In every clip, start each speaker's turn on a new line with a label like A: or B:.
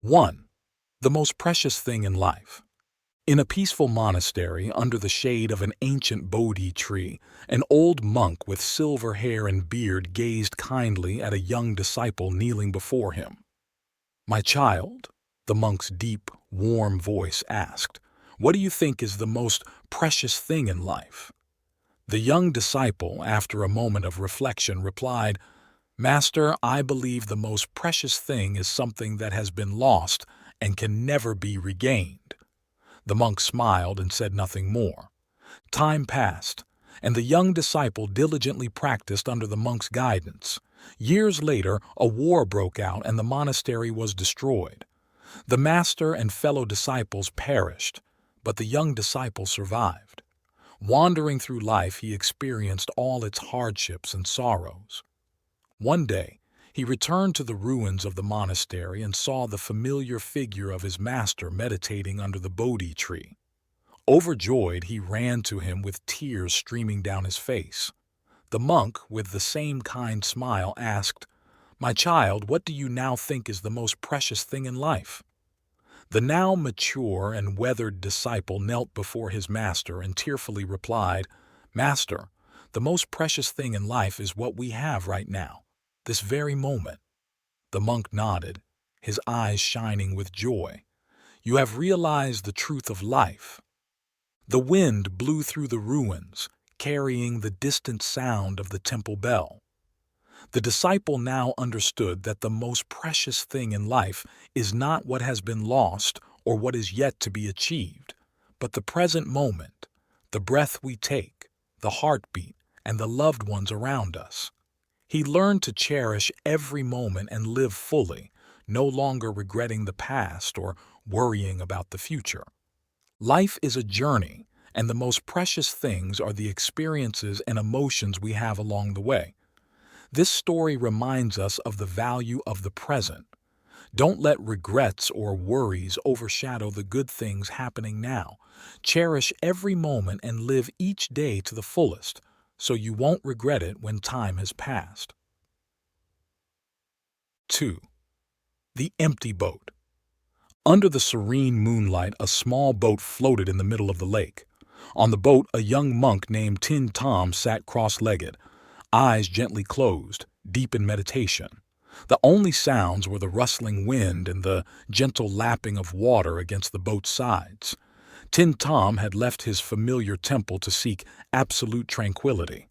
A: 1. The most precious thing in life. In a peaceful monastery under the shade of an ancient Bodhi tree, an old monk with silver hair and beard gazed kindly at a young disciple kneeling before him. "My child," the monk's deep, warm voice asked, "what do you think is the most precious thing in life?" The young disciple, after a moment of reflection, replied, "Master, I believe the most precious thing is something that has been lost and can never be regained." The monk smiled and said nothing more. Time passed, and the young disciple diligently practiced under the monk's guidance. Years later, a war broke out and the monastery was destroyed. The master and fellow disciples perished, but the young disciple survived. Wandering through life, he experienced all its hardships and sorrows. One day, he returned to the ruins of the monastery and saw the familiar figure of his master meditating under the Bodhi tree. Overjoyed, he ran to him with tears streaming down his face. The monk, with the same kind smile, asked, "My child, what do you now think is the most precious thing in life?" The now mature and weathered disciple knelt before his master and tearfully replied, "Master, the most precious thing in life is what we have right now, this very moment." The monk nodded, his eyes shining with joy. "You have realized the truth of life." The wind blew through the ruins, carrying the distant sound of the temple bell. The disciple now understood that the most precious thing in life is not what has been lost or what is yet to be achieved, but the present moment, the breath we take, the heartbeat, and the loved ones around us. He learned to cherish every moment and live fully, no longer regretting the past or worrying about the future. Life is a journey, and the most precious things are the experiences and emotions we have along the way. This story reminds us of the value of the present. Don't let regrets or worries overshadow the good things happening now. Cherish every moment and live each day to the fullest, so you won't regret it when time has passed. 2. The empty boat. Under the serene moonlight, a small boat floated in the middle of the lake. On the boat, a young monk named Tin Tom sat cross-legged, eyes gently closed, deep in meditation. The only sounds were the rustling wind and the gentle lapping of water against the boat's sides. Tin Tom had left his familiar temple to seek absolute tranquility.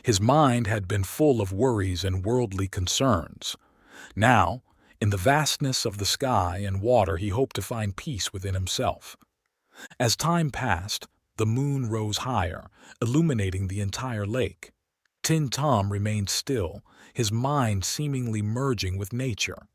A: His mind had been full of worries and worldly concerns. Now, in the vastness of the sky and water, he hoped to find peace within himself. As time passed, the moon rose higher, illuminating the entire lake. Tin Tom remained still, his mind seemingly merging with nature.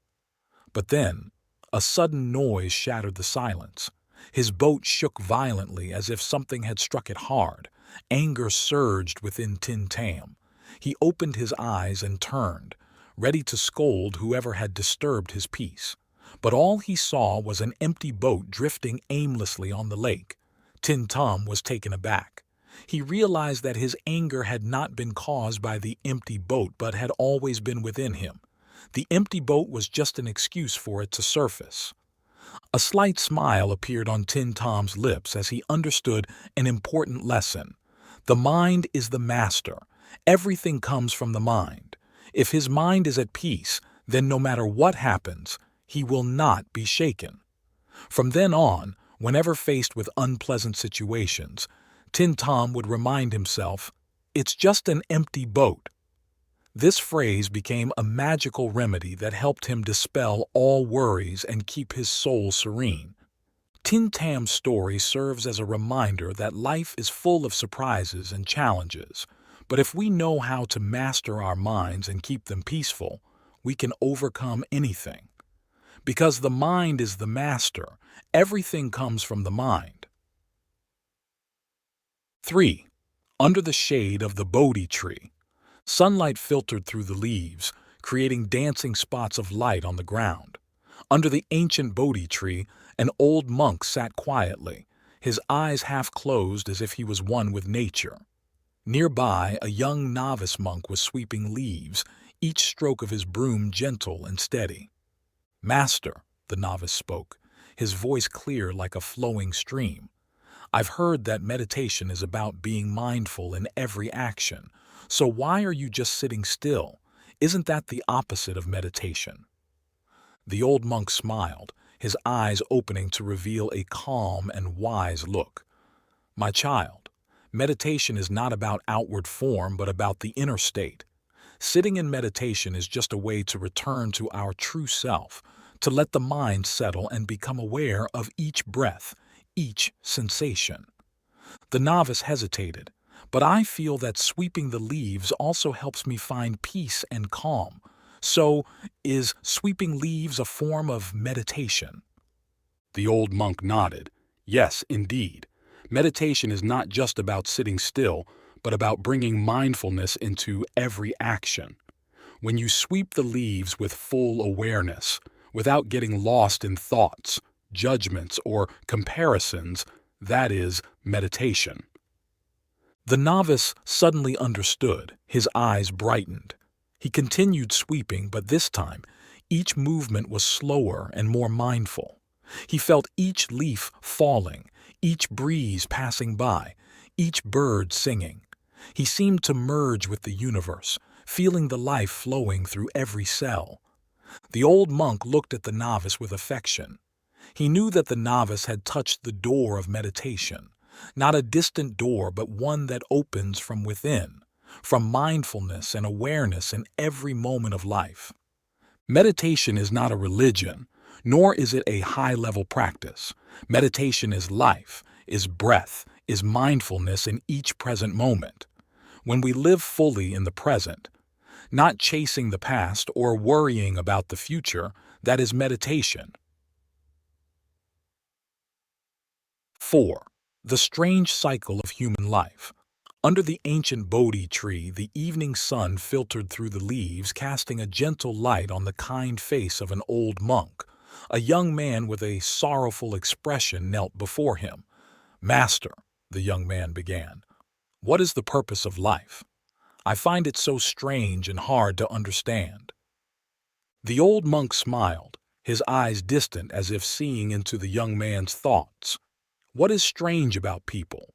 A: But then, a sudden noise shattered the silence. His boat shook violently as if something had struck it hard. Anger surged within Tin Tam. He opened his eyes and turned, ready to scold whoever had disturbed his peace. But all he saw was an empty boat drifting aimlessly on the lake. Tin Tom was taken aback. He realized that his anger had not been caused by the empty boat but had always been within him. The empty boat was just an excuse for it to surface. A slight smile appeared on Tin Tom's lips as he understood an important lesson. The mind is the master. Everything comes from the mind. If his mind is at peace, then no matter what happens, he will not be shaken. From then on, whenever faced with unpleasant situations, Tin Tom would remind himself, "It's just an empty boat." This phrase became a magical remedy that helped him dispel all worries and keep his soul serene. Tin Tam's story serves as a reminder that life is full of surprises and challenges, but if we know how to master our minds and keep them peaceful, we can overcome anything. Because the mind is the master, everything comes from the mind. 3. Under the shade of the Bodhi tree. Sunlight filtered through the leaves, creating dancing spots of light on the ground. Under the ancient Bodhi tree, an old monk sat quietly, his eyes half closed as if he was one with nature. Nearby, a young novice monk was sweeping leaves, each stroke of his broom gentle and steady. "Master," the novice spoke, his voice clear like a flowing stream. "I've heard that meditation is about being mindful in every action. So why are you just sitting still? Isn't that the opposite of meditation?" The old monk smiled, his eyes opening to reveal a calm and wise look. "My child, meditation is not about outward form but about the inner state. Sitting in meditation is just a way to return to our true self, to let the mind settle and become aware of each breath, each sensation." The novice hesitated, "But I feel that sweeping the leaves also helps me find peace and calm. So, is sweeping leaves a form of meditation?" The old monk nodded. "Yes, indeed. Meditation is not just about sitting still, but about bringing mindfulness into every action. When you sweep the leaves with full awareness, without getting lost in thoughts, judgments, or comparisons, that is meditation." The novice suddenly understood, his eyes brightened. He continued sweeping, but this time, each movement was slower and more mindful. He felt each leaf falling, each breeze passing by, each bird singing. He seemed to merge with the universe, feeling the life flowing through every cell. The old monk looked at the novice with affection. He knew that the novice had touched the door of meditation, not a distant door but one that opens from within, from mindfulness and awareness in every moment of life. Meditation is not a religion, nor is it a high-level practice. Meditation is life, is breath, is mindfulness in each present moment. When we live fully in the present, not chasing the past or worrying about the future, that is meditation. 4. The strange cycle of human life. Under the ancient Bodhi tree, the evening sun filtered through the leaves, casting a gentle light on the kind face of an old monk. A young man with a sorrowful expression knelt before him. "Master," the young man began, "what is the purpose of life? I find it so strange and hard to understand." The old monk smiled, his eyes distant as if seeing into the young man's thoughts. "What is strange about people?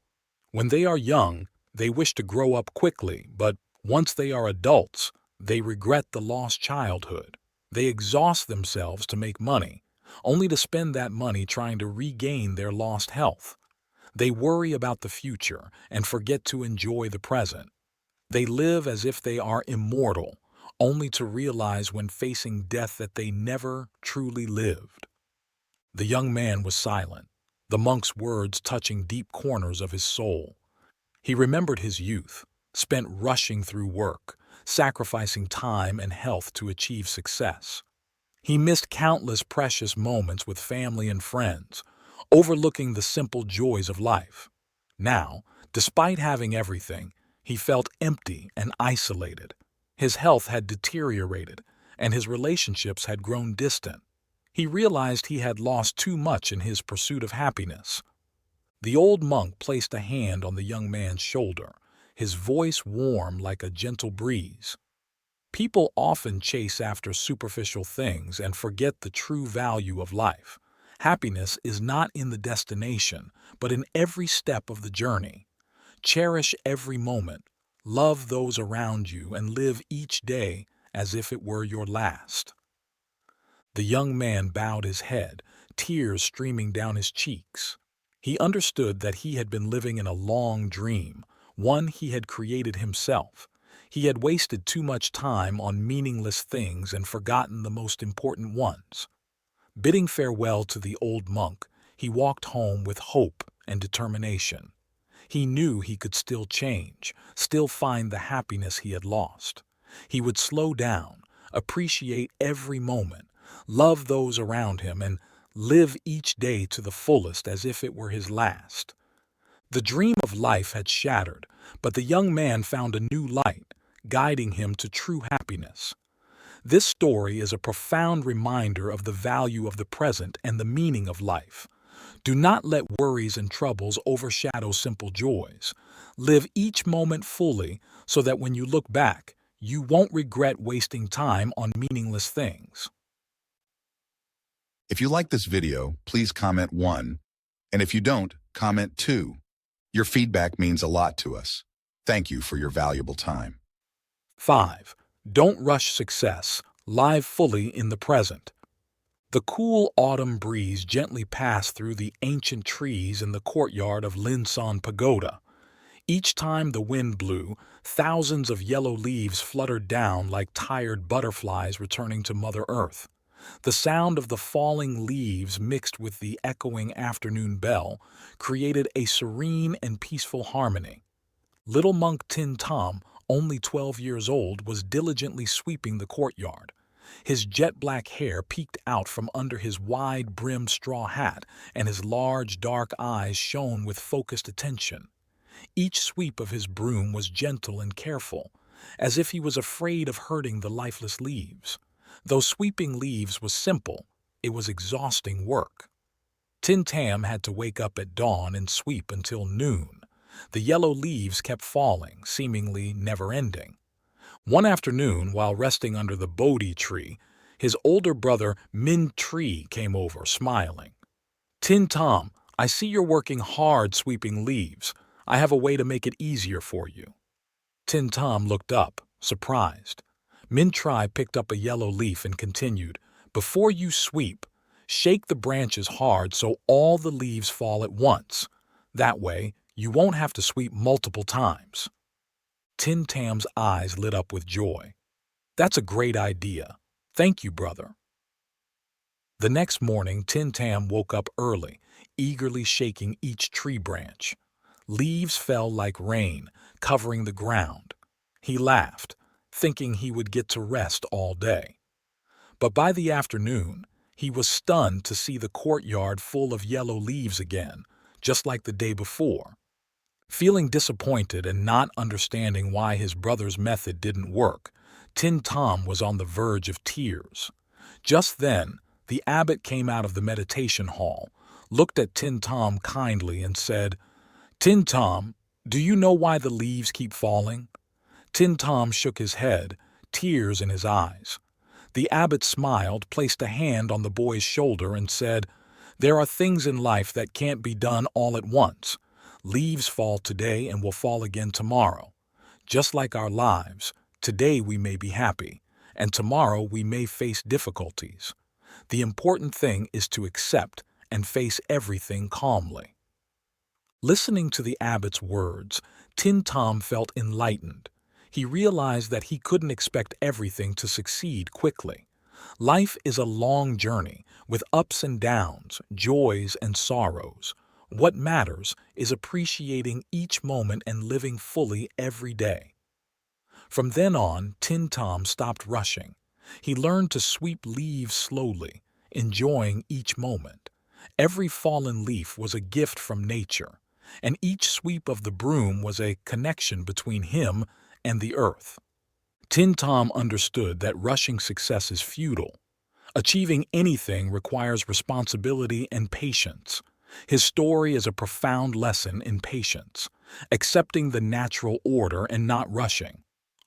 A: When they are young, they wish to grow up quickly, but once they are adults, they regret the lost childhood. They exhaust themselves to make money, only to spend that money trying to regain their lost health. They worry about the future and forget to enjoy the present. They live as if they are immortal, only to realize when facing death that they never truly lived." The young man was silent, the monk's words touching deep corners of his soul. He remembered his youth, spent rushing through work, sacrificing time and health to achieve success. He missed countless precious moments with family and friends, overlooking the simple joys of life. Now, despite having everything, he felt empty and isolated. His health had deteriorated, and his relationships had grown distant. He realized he had lost too much in his pursuit of happiness. The old monk placed a hand on the young man's shoulder, his voice warm like a gentle breeze. "People often chase after superficial things and forget the true value of life. Happiness is not in the destination, but in every step of the journey. Cherish every moment, love those around you, and live each day as if it were your last." The young man bowed his head, tears streaming down his cheeks. He understood that he had been living in a long dream, one he had created himself. He had wasted too much time on meaningless things and forgotten the most important ones. Bidding farewell to the old monk, he walked home with hope and determination. He knew he could still change, still find the happiness he had lost. He would slow down, appreciate every moment, love those around him, and live each day to the fullest as if it were his last. The dream of life had shattered, but the young man found a new light, guiding him to true happiness. This story is a profound reminder of the value of the present and the meaning of life. Do not let worries and troubles overshadow simple joys. Live each moment fully so that when you look back, you won't regret wasting time on meaningless things.
B: If you like this video, please comment 1. And if you don't, comment 2. Your feedback means a lot to us. Thank you for your valuable time.
A: 5. Don't rush success. Live fully in the present. The cool autumn breeze gently passed through the ancient trees in the courtyard of Linsan Pagoda. Each time the wind blew, thousands of yellow leaves fluttered down like tired butterflies returning to Mother Earth. The sound of the falling leaves mixed with the echoing afternoon bell created a serene and peaceful harmony. Little monk Tin Tom, only 12 years old, was diligently sweeping the courtyard. His jet-black hair peeked out from under his wide-brimmed straw hat, and his large, dark eyes shone with focused attention. Each sweep of his broom was gentle and careful, as if he was afraid of hurting the lifeless leaves. Though sweeping leaves was simple, it was exhausting work. Tin Tam had to wake up at dawn and sweep until noon. The yellow leaves kept falling, seemingly never-ending. One afternoon, while resting under the BODHI tree, his older brother Min Tree came over, smiling. "Tin Tom, I see you're working hard sweeping leaves. I have a way to make it easier for you." Tin Tom looked up, surprised. Min Tri picked up a yellow leaf and continued, "Before you sweep, shake the branches hard so all the leaves fall at once. That way, you won't have to sweep multiple times." Tin Tam's eyes lit up with joy. "That's a great idea. Thank you, brother." The next morning, Tin Tam woke up early, eagerly shaking each tree branch. Leaves fell like rain, covering the ground. He laughed, thinking he would get to rest all day. But by the afternoon, he was stunned to see the courtyard full of yellow leaves again, just like the day before. Feeling disappointed and not understanding why his brother's method didn't work, Tin Tom was on the verge of tears. Just then, the abbot came out of the meditation hall, looked at Tin Tom kindly and said, "Tin Tom, do you know why the leaves keep falling?" Tin Tom shook his head, tears in his eyes. The abbot smiled, placed a hand on the boy's shoulder and said, "There are things in life that can't be done all at once. Leaves fall today and will fall again tomorrow. Just like our lives, today we may be happy, and tomorrow we may face difficulties. The important thing is to accept and face everything calmly." Listening to the abbot's words, Tin Tom felt enlightened. He realized that he couldn't expect everything to succeed quickly. Life is a long journey, with ups and downs, joys and sorrows. What matters is appreciating each moment and living fully every day. From then on, Tin Tom stopped rushing. He learned to sweep leaves slowly, enjoying each moment. Every fallen leaf was a gift from nature, and each sweep of the broom was a connection between him and the earth. Tin Tom understood that rushing success is futile. Achieving anything requires responsibility and patience. His story is a profound lesson in patience, accepting the natural order and not rushing.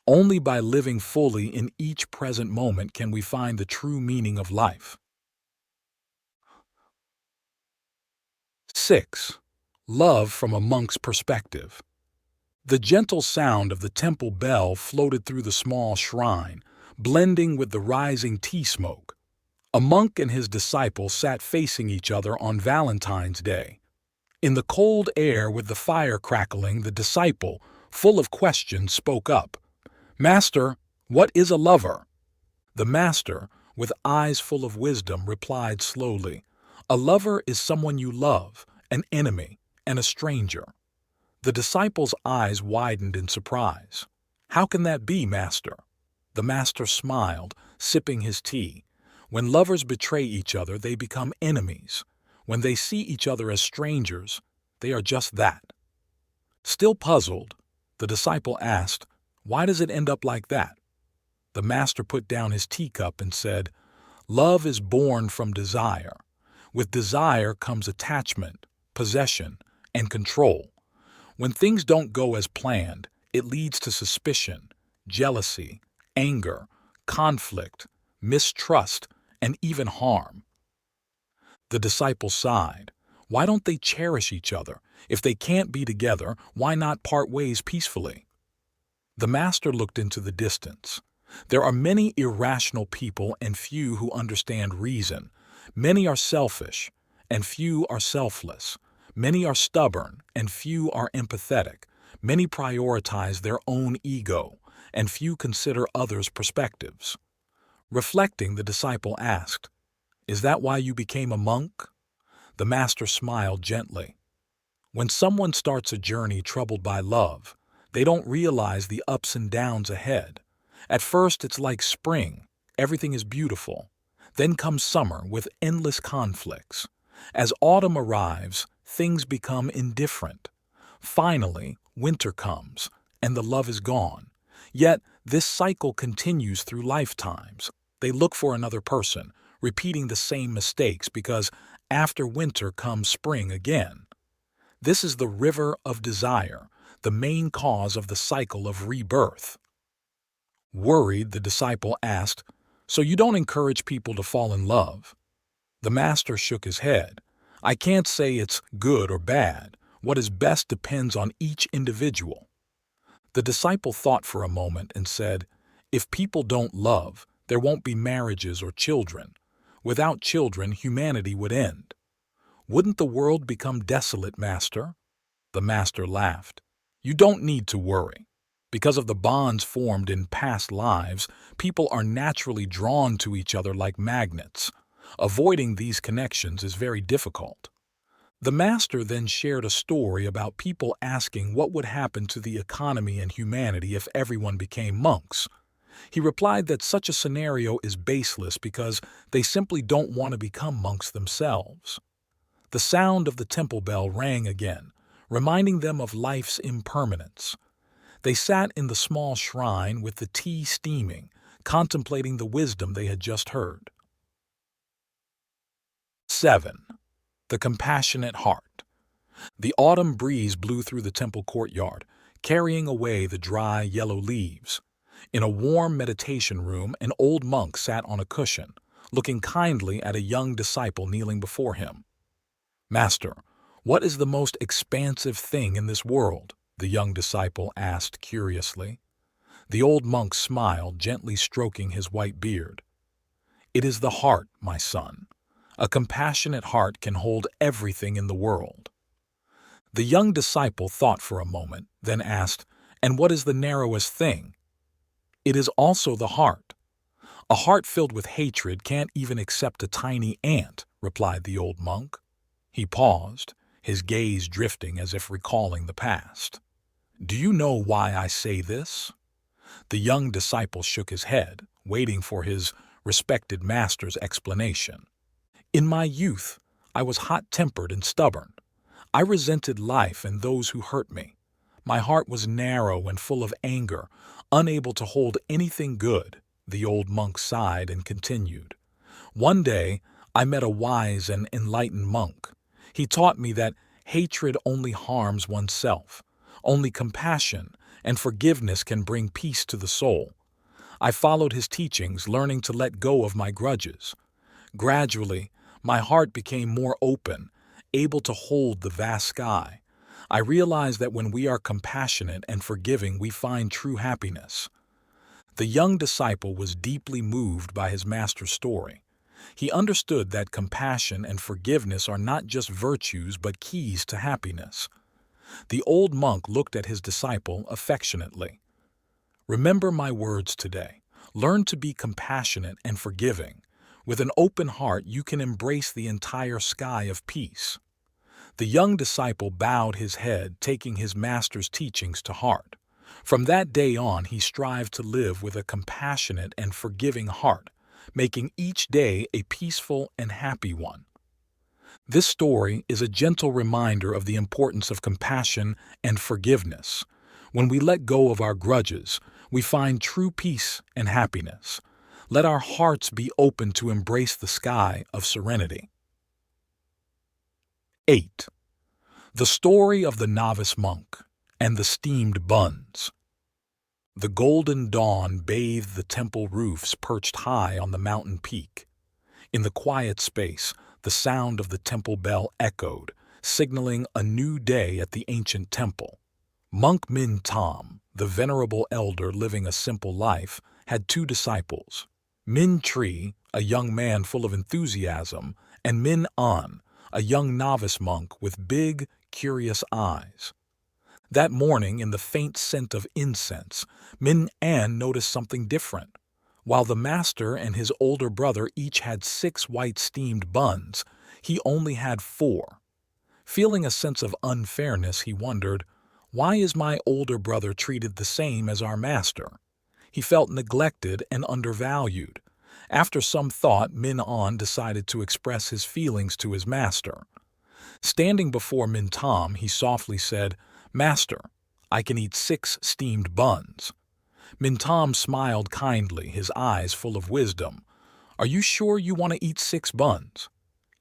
A: Only by living fully in each present moment can we find the true meaning of life. 6. Love from a monk's perspective. The gentle sound of the temple bell floated through the small shrine, blending with the rising tea smoke. A monk and his disciple sat facing each other on Valentine's Day. In the cold air with the fire crackling, the disciple, full of questions, spoke up. "Master, what is a lover?" The master, with eyes full of wisdom, replied slowly, "A lover is someone you love, an enemy, and a stranger." The disciple's eyes widened in surprise. "How can that be, Master?" The master smiled, sipping his tea. "When lovers betray each other, they become enemies. When they see each other as strangers, they are just that." Still puzzled, the disciple asked, "Why does it end up like that?" The master put down his teacup and said, "Love is born from desire. With desire comes attachment, possession, and control. When things don't go as planned, it leads to suspicion, jealousy, anger, conflict, mistrust, and even harm." The disciple sighed. Why don't they cherish each other? If they can't be together, why not part ways peacefully? The master looked into the distance. There are many irrational people and few who understand reason. Many are selfish, and few are selfless. Many are stubborn, and few are empathetic. Many prioritize their own ego, and few consider others' perspectives. Reflecting, the disciple asked, "Is that why you became a monk?" The master smiled gently. When someone starts a journey troubled by love, they don't realize the ups and downs ahead. At first, it's like spring. Everything is beautiful. Then comes summer with endless conflicts. As autumn arrives, things become indifferent. Finally, winter comes, and the love is gone. Yet, this cycle continues through lifetimes. They look for another person, repeating the same mistakes because after winter comes spring again. This is the river of desire, the main cause of the cycle of rebirth. Worried, the disciple asked, "So you don't encourage people to fall in love?" The master shook his head. "I can't say it's good or bad. What is best depends on each individual." The disciple thought for a moment and said, "If people don't love, there won't be marriages or children. Without children, humanity would end." "Wouldn't the world become desolate, Master?" The master laughed. "You don't need to worry. Because of the bonds formed in past lives, people are naturally drawn to each other like magnets. Avoiding these connections is very difficult." The master then shared a story about people asking what would happen to the economy and humanity if everyone became monks. He replied that such a scenario is baseless because they simply don't want to become monks themselves. The sound of the temple bell rang again, reminding them of life's impermanence. They sat in the small shrine with the tea steaming, contemplating the wisdom they had just heard. 7. The compassionate heart. The autumn breeze blew through the temple courtyard, carrying away the dry, yellow leaves. In a warm meditation room, an old monk sat on a cushion, looking kindly at a young disciple kneeling before him. "Master, what is the most expansive thing in this world?" the young disciple asked curiously. The old monk smiled, gently stroking his white beard. "It is the heart, my son. A compassionate heart can hold everything in the world." The young disciple thought for a moment, then asked, "And what is the narrowest thing?" "It is also the heart. A heart filled with hatred can't even accept a tiny ant," replied the old monk. He paused, his gaze drifting as if recalling the past. "Do you know why I say this?" The young disciple shook his head, waiting for his respected master's explanation. "In my youth, I was hot-tempered and stubborn. I resented life and those who hurt me. My heart was narrow and full of anger, unable to hold anything good." The old monk sighed and continued. "One day, I met a wise and enlightened monk. He taught me that hatred only harms oneself. Only compassion and forgiveness can bring peace to the soul. I followed his teachings, learning to let go of my grudges. Gradually, my heart became more open, able to hold the vast sky. I realized that when we are compassionate and forgiving, we find true happiness." The young disciple was deeply moved by his master's story. He understood that compassion and forgiveness are not just virtues but keys to happiness. The old monk looked at his disciple affectionately. "Remember my words today. Learn to be compassionate and forgiving. With an open heart, you can embrace the entire sky of peace." The young disciple bowed his head, taking his master's teachings to heart. From that day on, he strived to live with a compassionate and forgiving heart, making each day a peaceful and happy one. This story is a gentle reminder of the importance of compassion and forgiveness. When we let go of our grudges, we find true peace and happiness. Let our hearts be open to embrace the sky of serenity. 8. The story of the novice monk and the steamed buns. The golden dawn bathed the temple roofs perched high on the mountain peak. In the quiet space, The sound of the temple bell echoed, signaling a new day at the ancient temple. Monk Min Tam, the venerable elder living a simple life, had two disciples, Min Tri, a young man full of enthusiasm, and Min An, a young novice monk with big, curious eyes. That morning, in the faint scent of incense, Min An noticed something different. While the master and his older brother each had 6 white steamed buns, he only had 4. Feeling a sense of unfairness, he wondered, why is my older brother treated the same as our master? He felt neglected and undervalued. After some thought, Min An decided to express his feelings to his master. Standing before Min Tam, he softly said, "Master, I can eat 6 steamed buns." Min Tam smiled kindly, his eyes full of wisdom. "Are you sure you want to eat 6 buns?"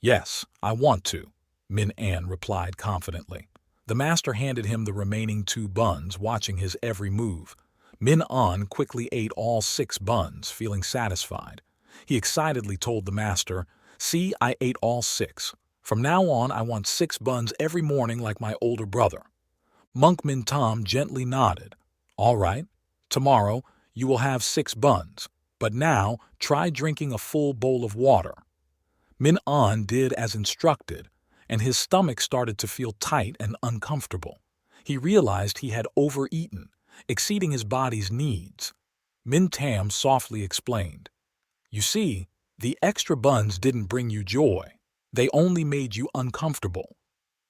A: "Yes, I want to," Min An replied confidently. The master handed him the remaining 2 buns, watching his every move. Min An quickly ate all 6 buns, feeling satisfied. He excitedly told the master, "See, I ate all 6. From now on, I want 6 buns every morning like my older brother." Monk Min Tam gently nodded. "All right. Tomorrow, you will have 6 buns, but now try drinking a full bowl of water." Min An did as instructed, and his stomach started to feel tight and uncomfortable. He realized he had overeaten, exceeding his body's needs. Min Tam softly explained, "You see, the extra buns didn't bring you joy. They only made you uncomfortable.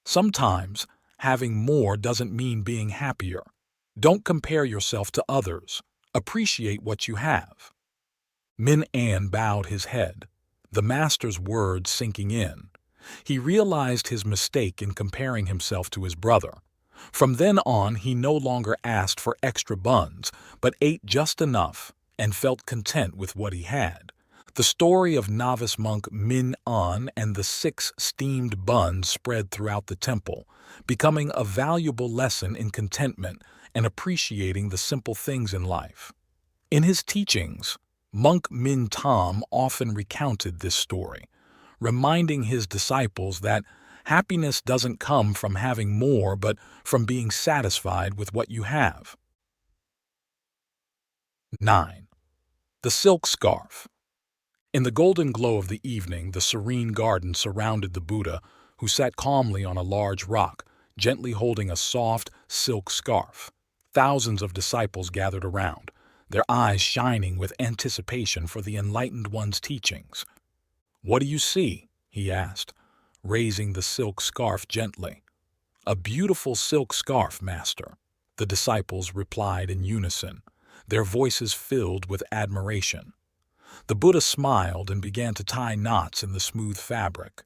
A: Sometimes, having more doesn't mean being happier. Don't compare yourself to others. Appreciate what you have." Min An bowed his head, the master's words sinking in. He realized his mistake in comparing himself to his brother. From then on, he no longer asked for extra buns, but ate just enough and felt content with what he had. The story of novice monk Min An and the 6 steamed buns spread throughout the temple, becoming a valuable lesson in contentment and appreciating the simple things in life. In his teachings, Monk Min Tam often recounted this story, reminding his disciples that happiness doesn't come from having more but from being satisfied with what you have. 9. The silk scarf. In the golden glow of the evening, the serene garden surrounded the Buddha, who sat calmly on a large rock, gently holding a soft silk scarf. Thousands of disciples gathered around, their eyes shining with anticipation for the enlightened one's teachings. "What do you see?" he asked, raising the silk scarf gently. "A beautiful silk scarf, Master," the disciples replied in unison, their voices filled with admiration. The Buddha smiled and began to tie knots in the smooth fabric.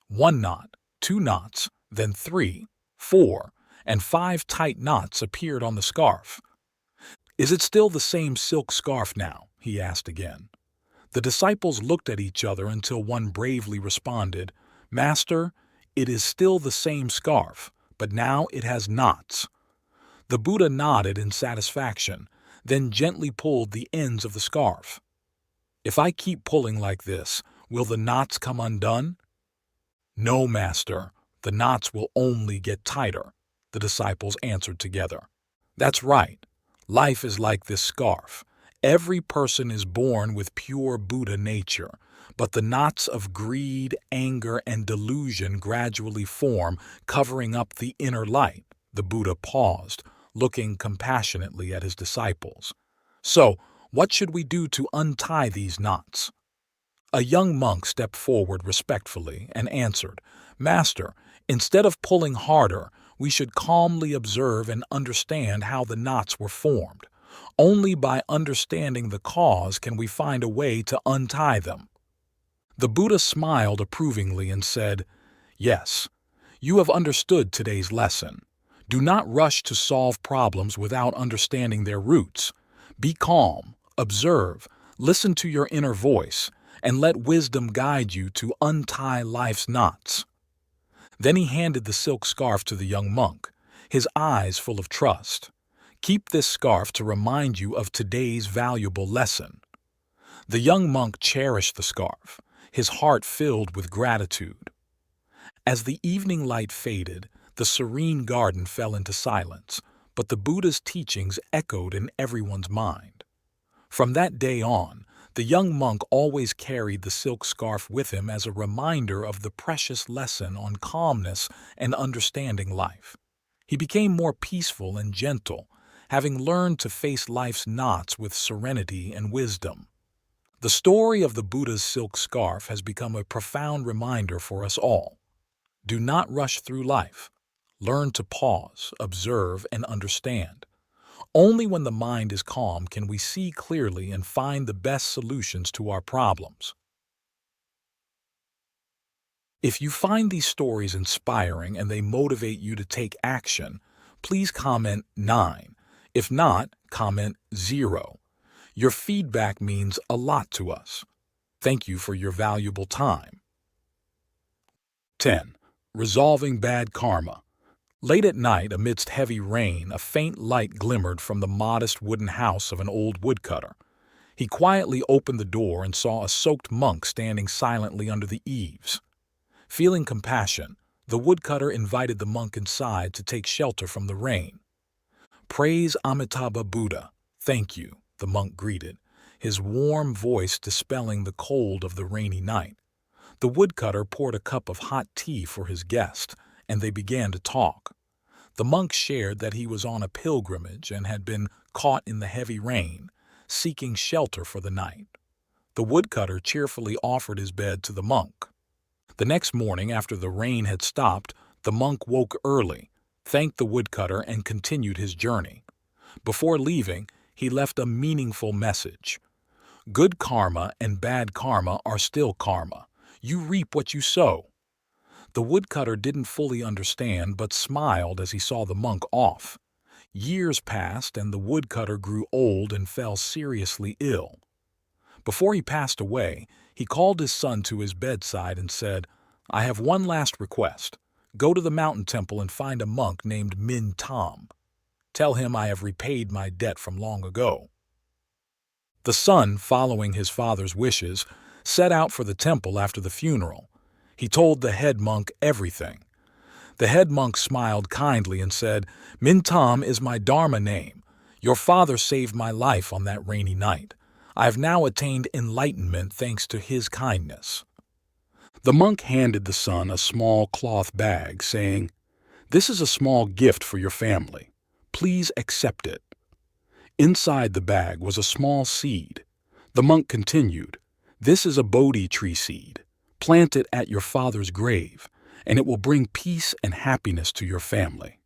A: 1 knot, 2 knots, then 3, 4, and 5 tight knots appeared on the scarf. "Is it still the same silk scarf now?" he asked again. The disciples looked at each other until one bravely responded, "Master, it is still the same scarf, but now it has knots." The Buddha nodded in satisfaction, then gently pulled the ends of the scarf. "If I keep pulling like this, will the knots come undone?" "No, Master, the knots will only get tighter," the disciples answered together. "That's right. Life is like this scarf. Every person is born with pure Buddha nature, but the knots of greed, anger, and delusion gradually form, covering up the inner light." The Buddha paused, looking compassionately at his disciples. "So, what should we do to untie these knots?" A young monk stepped forward respectfully and answered, "Master, instead of pulling harder, we should calmly observe and understand how the knots were formed. Only by understanding the cause can we find a way to untie them." The Buddha smiled approvingly and said, "Yes, you have understood today's lesson. Do not rush to solve problems without understanding their roots. Be calm, observe, listen to your inner voice, and let wisdom guide you to untie life's knots." Then he handed the silk scarf to the young monk, his eyes full of trust. "Keep this scarf to remind you of today's valuable lesson." The young monk cherished the scarf, his heart filled with gratitude. As the evening light faded, the serene garden fell into silence, but the Buddha's teachings echoed in everyone's mind. From that day on, the young monk always carried the silk scarf with him as a reminder of the precious lesson on calmness and understanding life. He became more peaceful and gentle, having learned to face life's knots with serenity and wisdom. The story of the Buddha's silk scarf has become a profound reminder for us all. Do not rush through life. Learn to pause, observe, and understand. Only when the mind is calm can we see clearly and find the best solutions to our problems. If you find these stories inspiring and they motivate you to take action, please comment 9. If not, comment 0. Your feedback means a lot to us. Thank you for your valuable time. 10. Resolving bad karma. Late at night, amidst heavy rain, a faint light glimmered from the modest wooden house of an old woodcutter. He quietly opened the door and saw a soaked monk standing silently under the eaves. Feeling compassion, the woodcutter invited the monk inside to take shelter from the rain. "Praise Amitabha Buddha. Thank you," the monk greeted, his warm voice dispelling the cold of the rainy night. The woodcutter poured a cup of hot tea for his guest, and they began to talk. The monk shared that he was on a pilgrimage and had been caught in the heavy rain, seeking shelter for the night. The woodcutter cheerfully offered his bed to the monk. The next morning, after the rain had stopped, the monk woke early, thanked the woodcutter, and continued his journey. Before leaving, he left a meaningful message. Good karma and bad karma are still karma. You reap what you sow. The woodcutter didn't fully understand but smiled as he saw the monk off. Years passed and the woodcutter grew old and fell seriously ill. Before he passed away, he called his son to his bedside and said, "I have one last request. Go to the mountain temple and find a monk named Min Tom. Tell him I have repaid my debt from long ago." The son, following his father's wishes, set out for the temple after the funeral. He told the head monk everything. The head monk smiled kindly and said, "Min Tom is my Dharma name. Your father saved my life on that rainy night. I have now attained enlightenment thanks to his kindness." The monk handed the son a small cloth bag, saying, "This is a small gift for your family. Please accept it." Inside the bag was a small seed. The monk continued, "This is a Bodhi tree seed. Plant it at your father's grave, and it will bring peace and happiness to your family."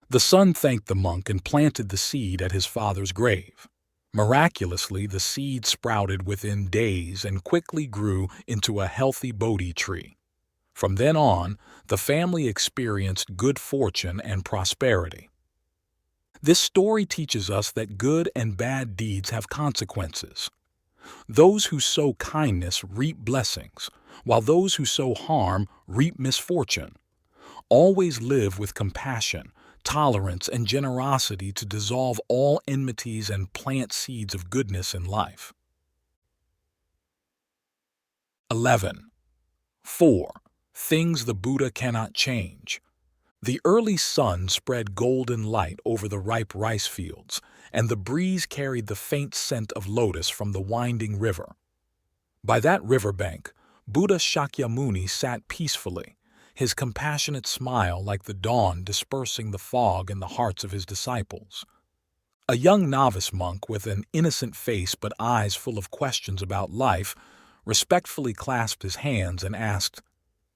A: The son thanked the monk and planted the seed at his father's grave. Miraculously, the seed sprouted within days and quickly grew into a healthy Bodhi tree. From then on, the family experienced good fortune and prosperity. This story teaches us that good and bad deeds have consequences. Those who sow kindness reap blessings, while those who sow harm reap misfortune. Always live with compassion, tolerance, and generosity to dissolve all enmities and plant seeds of goodness in life. 11. 4. Things the Buddha cannot change. The early sun spread golden light over the ripe rice fields, and the breeze carried the faint scent of lotus from the winding river. By that riverbank, Buddha Shakyamuni sat peacefully, his compassionate smile like the dawn dispersing the fog in the hearts of his disciples. A young novice monk with an innocent face but eyes full of questions about life respectfully clasped his hands and asked,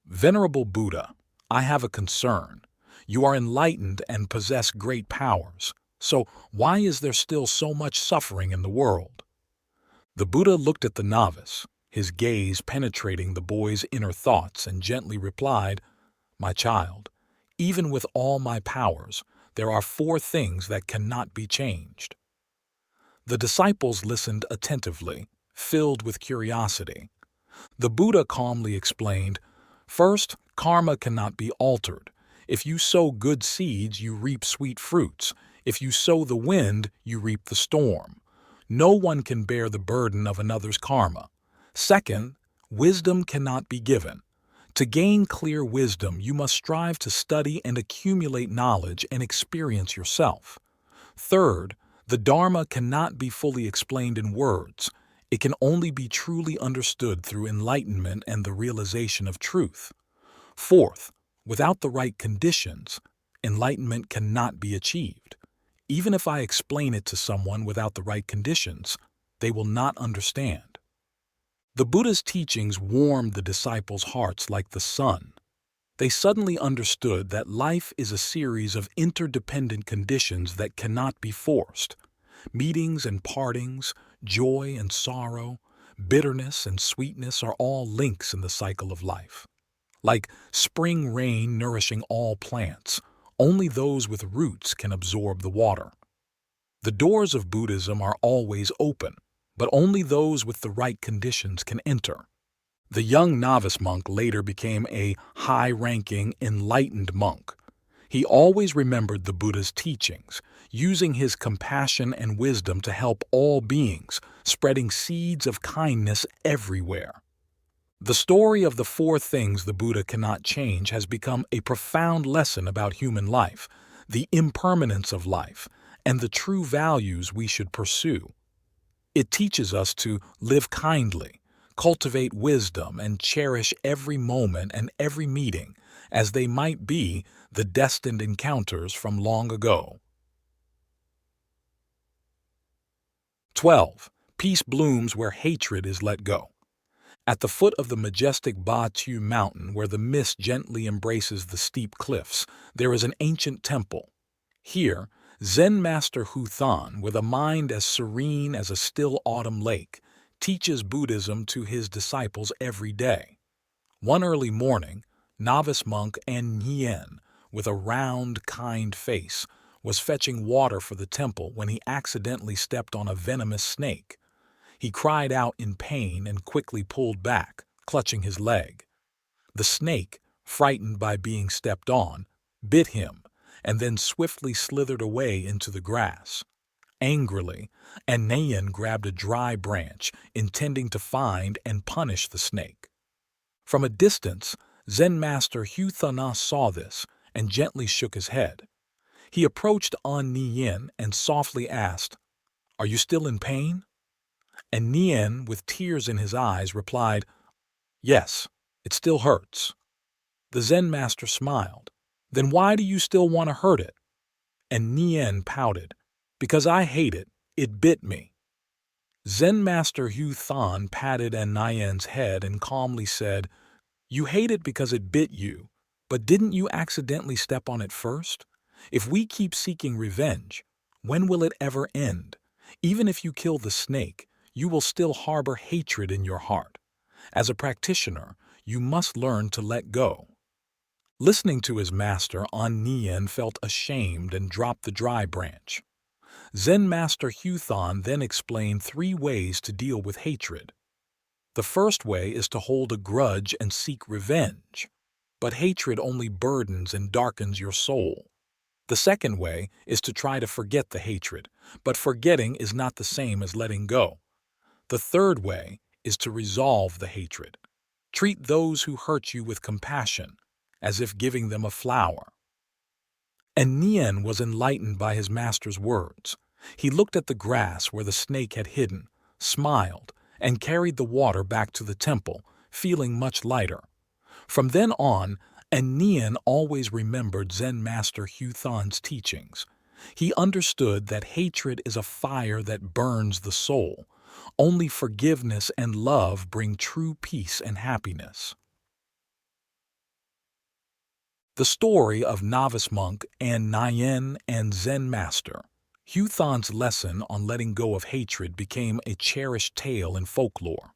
A: "Venerable Buddha, I have a concern. You are enlightened and possess great powers. So why is there still so much suffering in the world?" The Buddha looked at the novice, his gaze penetrating the boy's inner thoughts, and gently replied, "My child, even with all my powers, there are 4 things that cannot be changed." The disciples listened attentively, filled with curiosity. The Buddha calmly explained, "First, karma cannot be altered. If you sow good seeds, you reap sweet fruits. If you sow the wind, you reap the storm. No one can bear the burden of another's karma. Second, Wisdom cannot be given. To gain clear wisdom, you must strive to study and accumulate knowledge and experience yourself. Third, the Dharma cannot be fully explained in words. It can only be truly understood through enlightenment and the realization of truth. Fourth, without the right conditions, enlightenment cannot be achieved. Even if I explain it to someone without the right conditions, they will not understand. The Buddha's teachings warmed the disciples' hearts like the sun. They suddenly understood that life is a series of interdependent conditions that cannot be forced. Meetings and partings, joy and sorrow, bitterness and sweetness are all links in the cycle of life. Like spring rain nourishing all plants, only those with roots can absorb the water. The doors of Buddhism are always open, but only those with the right conditions can enter. The young novice monk later became a high-ranking, enlightened monk. He always remembered the Buddha's teachings, using his compassion and wisdom to help all beings, spreading seeds of kindness everywhere. The story of the four things the Buddha cannot change has become a profound lesson about human life, the impermanence of life, and the true values we should pursue. It teaches us to live kindly, cultivate wisdom, and cherish every moment and every meeting as they might be the destined encounters from long ago. 12. Peace blooms where hatred is let go. At the foot of the majestic BODHI mountain, where the mist gently embraces the steep cliffs, there is an ancient temple. Here, Zen Master Hu Than, with a mind as serene as a still autumn lake, teaches Buddhism to his disciples every day. One early morning, novice monk NIEN, with a round, kind face, was fetching water for the temple when he accidentally stepped on a venomous snake. He cried out in pain and quickly pulled back, clutching his leg. The snake, frightened by being stepped on, bit him and then swiftly slithered away into the grass. Angrily, NIEN grabbed a dry branch, intending to find and punish the snake. From a distance, Zen Master Hu Than saw this and gently shook his head. He approached NIEN and softly asked, "Are you still in pain?" And Nien, with tears in his eyes, replied, "Yes, it still hurts." The Zen master smiled. "Then why do you still want to hurt it?" And Nien pouted, "Because I hate it. It bit me." Zen master Hu Than patted Nien's head and calmly said, "You hate it because it bit you, but didn't you accidentally step on it first? If we keep seeking revenge, when will it ever end? Even if you kill the snake, you will still harbor hatred in your heart. As a practitioner, you must learn to let go." Listening to his master, Nien felt ashamed and dropped the dry branch. Zen Master Hu Than then explained 3 ways to deal with hatred. The first way is to hold a grudge and seek revenge, but hatred only burdens and darkens your soul. The second way is to try to forget the hatred, but forgetting is not the same as letting go. The third way is to resolve the hatred. Treat those who hurt you with compassion, as if giving them a flower. And Nien was enlightened by his master's words. He looked at the grass where the snake had hidden, smiled, and carried the water back to the temple, feeling much lighter. From then on, Nien always remembered Zen Master Hu Than's teachings. He understood that hatred is a fire that burns the soul. Only forgiveness and love bring true peace and happiness. The story of novice monk Nien and Zen master. Hu Than's lesson on letting go of hatred became a cherished tale in folklore.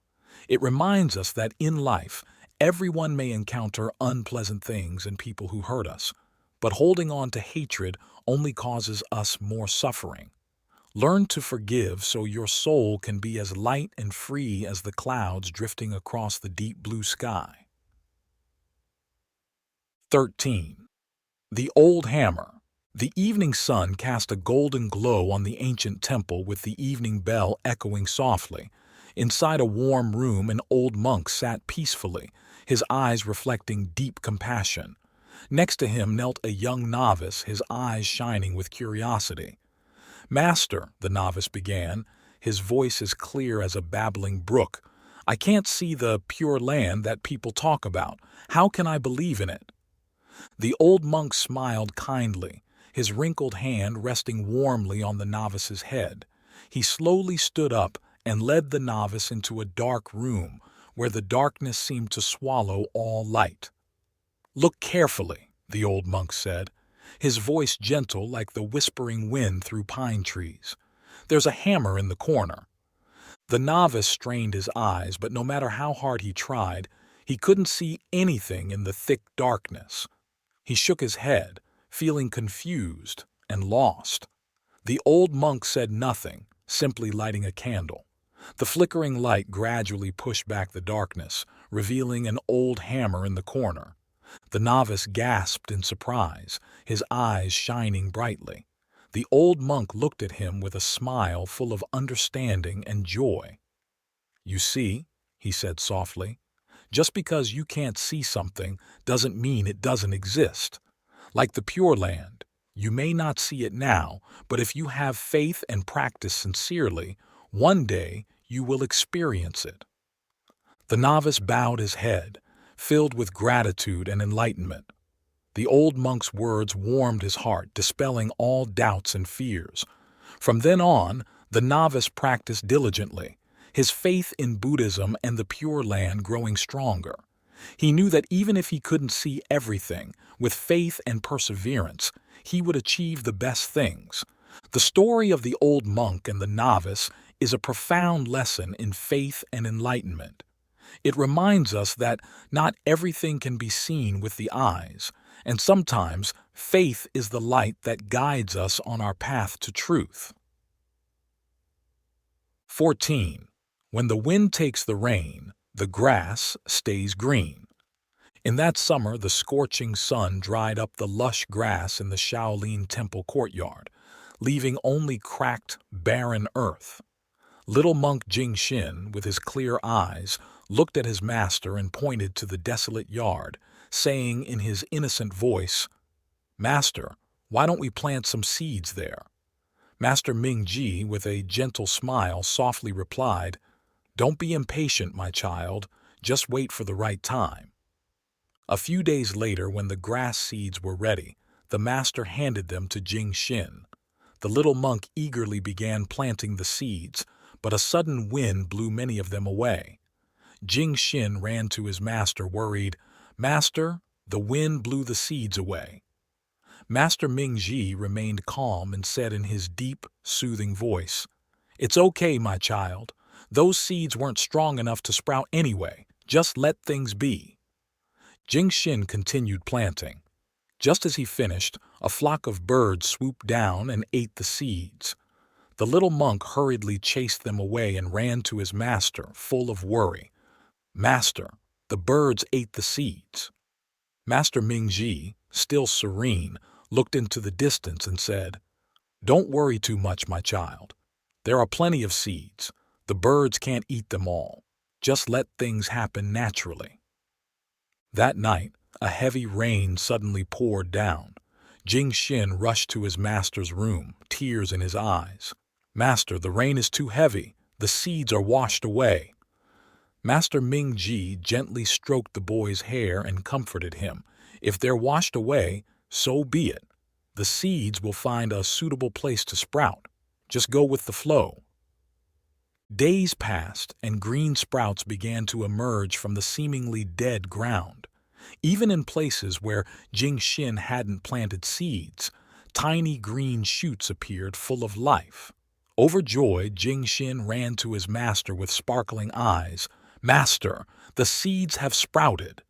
A: It reminds us that in life, everyone may encounter unpleasant things and people who hurt us, but holding on to hatred only causes us more suffering. Learn to forgive so your soul can be as light and free as the clouds drifting across the deep blue sky. 13. The Old Hammer. The evening sun cast a golden glow on the ancient temple with the evening bell echoing softly. Inside a warm room, an old monk sat peacefully, his eyes reflecting deep compassion. Next to him knelt a young novice, his eyes shining with curiosity. "Master," the novice began, his voice as clear as a babbling brook, "I can't see the pure land that people talk about. How can I believe in it?" The old monk smiled kindly, his wrinkled hand resting warmly on the novice's head. He slowly stood up and led the novice into a dark room where the darkness seemed to swallow all light. "Look carefully," the old monk said, his voice gentle like the whispering wind through pine trees. "There's a hammer in the corner." The novice strained his eyes, but no matter how hard he tried, he couldn't see anything in the thick darkness. He shook his head, feeling confused and lost. The old monk said nothing, simply lighting a candle. The flickering light gradually pushed back the darkness, revealing an old hammer in the corner. The novice gasped in surprise, his eyes shining brightly. The old monk looked at him with a smile full of understanding and joy. "You see," he said softly, "just because you can't see something doesn't mean it doesn't exist. Like the Pure Land, you may not see it now, but if you have faith and practice sincerely, one day you will experience it." The novice bowed his head, filled with gratitude and enlightenment. The old monk's words warmed his heart, dispelling all doubts and fears. From then on, the novice practiced diligently, his faith in Buddhism and the Pure Land growing stronger. He knew that even if he couldn't see everything, with faith and perseverance, he would achieve the best things. The story of the old monk and the novice is a profound lesson in faith and enlightenment. It reminds us that not everything can be seen with the eyes, and sometimes faith is the light that guides us on our path to truth. 14. When the wind takes the rain, the grass stays green. In that summer, the scorching sun dried up the lush grass in the Shaolin temple courtyard, leaving only cracked, barren earth. Little monk Jingxin, with his clear eyes, looked at his master and pointed to the desolate yard, saying in his innocent voice, "Master, why don't we plant some seeds there?" Master Mingji, with a gentle smile, softly replied, "Don't be impatient, my child, just wait for the right time." A few days later, when the grass seeds were ready, the master handed them to Jingxin. The little monk eagerly began planting the seeds, but a sudden wind blew many of them away. Jingxin ran to his master, worried, "Master, the wind blew the seeds away." Master Mingji remained calm and said in his deep, soothing voice, "It's okay, my child. Those seeds weren't strong enough to sprout anyway. Just let things be." Jingxin continued planting. Just as he finished, a flock of birds swooped down and ate the seeds. The little monk hurriedly chased them away and ran to his master, full of worry. "Master, the birds ate the seeds." Master Mingji, still serene, looked into the distance and said, "Don't worry too much, my child. There are plenty of seeds. The birds can't eat them all. Just let things happen naturally." That night, a heavy rain suddenly poured down. Jingxin rushed to his master's room, tears in his eyes. "Master, the rain is too heavy. The seeds are washed away." Master Mingji gently stroked the boy's hair and comforted him. "If they're washed away, so be it. The seeds will find a suitable place to sprout. Just go with the flow." Days passed, and green sprouts began to emerge from the seemingly dead ground. Even in places where Jingxin hadn't planted seeds, tiny green shoots appeared full of life. Overjoyed, Jingxin ran to his master with sparkling eyes. "Master, the seeds have sprouted."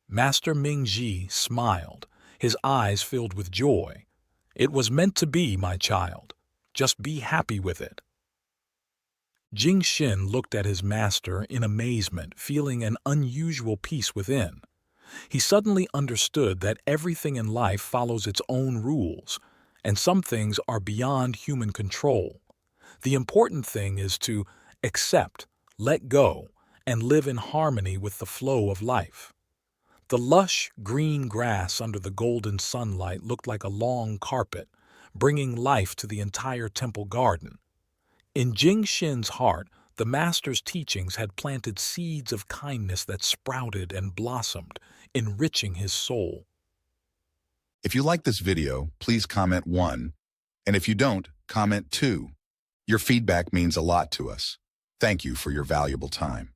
A: Master Mingji smiled, his eyes filled with joy. "It was meant to be, my child. Just be happy with it." Jingxin looked at his master in amazement, feeling an unusual peace within. He suddenly understood that everything in life follows its own rules, and some things are beyond human control. The important thing is to accept, let go, and live in harmony with the flow of life. The lush, green grass under the golden sunlight looked like a long carpet, bringing life to the entire temple garden. In Jingxin's heart, the master's teachings had planted seeds of kindness that sprouted and blossomed, enriching his soul.
B: If you like this video, please comment 1. And if you don't, comment 2. Your feedback means a lot to us. Thank you for your valuable time.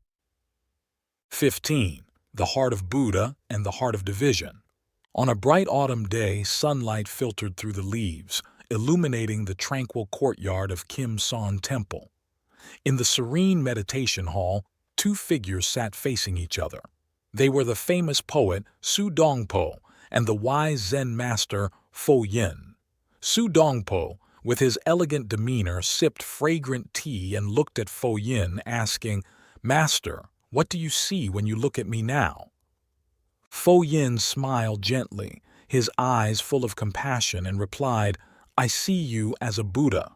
A: 15. The Heart of Buddha and the Heart of Division. On a bright autumn day, sunlight filtered through the leaves, illuminating the tranquil courtyard of Kim Son Temple. In the serene meditation hall, two figures sat facing each other. They were the famous poet Su Dongpo and the wise Zen master VIEN. Su Dongpo, with his elegant demeanor, sipped fragrant tea and looked at VIEN, asking, "Master, what do you see when you look at me now?" VIEN smiled gently, his eyes full of compassion, and replied, "I see you as a Buddha."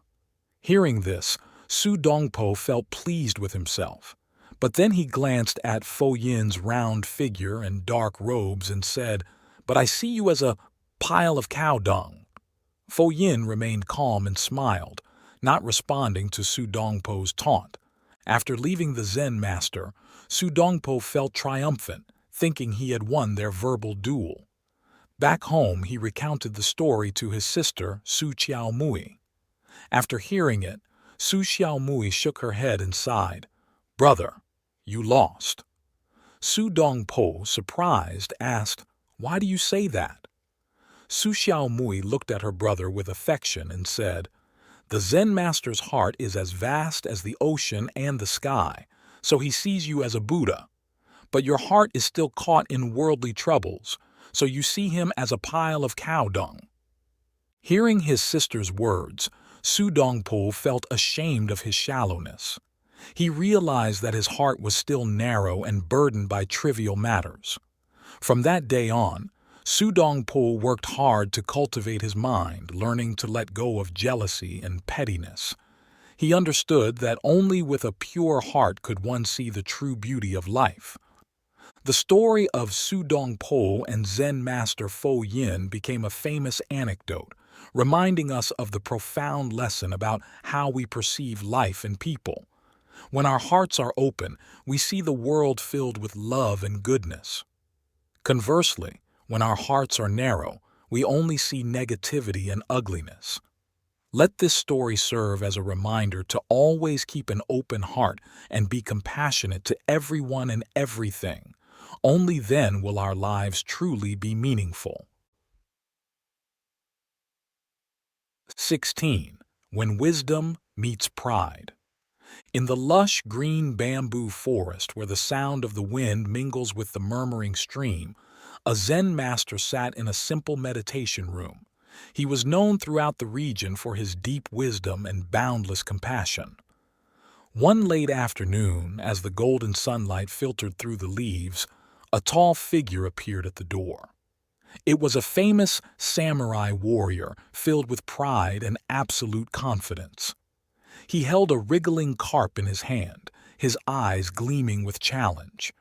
A: Hearing this, Su Dongpo felt pleased with himself. But then he glanced at VIEN's round figure and dark robes and said, "But I see you as a pile of cow dung." VIEN remained calm and smiled, not responding to Su Dongpo's taunt. After leaving the Zen master, Su Dongpo felt triumphant, thinking he had won their verbal duel. Back home, he recounted the story to his sister, Su Xiaomui. After hearing it, Su Xiaomui shook her head and sighed, "Brother, you lost." Su Dongpo, surprised, asked, "Why do you say that?" Su Xiaomui looked at her brother with affection and said, "The Zen master's heart is as vast as the ocean and the sky, so he sees you as a Buddha. But your heart is still caught in worldly troubles, so you see him as a pile of cow dung." Hearing his sister's words, Su Dongpo felt ashamed of his shallowness. He realized that his heart was still narrow and burdened by trivial matters. From that day on, Su Dongpo worked hard to cultivate his mind, learning to let go of jealousy and pettiness. He understood that only with a pure heart could one see the true beauty of life. The story of Su Dongpo and Zen master VIEN became a famous anecdote, reminding us of the profound lesson about how we perceive life and people. When our hearts are open, we see the world filled with love and goodness. Conversely, when our hearts are narrow, we only see negativity and ugliness. Let this story serve as a reminder to always keep an open heart and be compassionate to everyone and everything. Only then will our lives truly be meaningful. 16. When wisdom meets pride. In the lush green bamboo forest where the sound of the wind mingles with the murmuring stream, a Zen master sat in a simple meditation room. He was known throughout the region for his deep wisdom and boundless compassion. One late afternoon, as the golden sunlight filtered through the leaves, a tall figure appeared at the door. It was a famous samurai warrior filled with pride and absolute confidence. He held a wriggling carp in his hand, his eyes gleaming with challenge.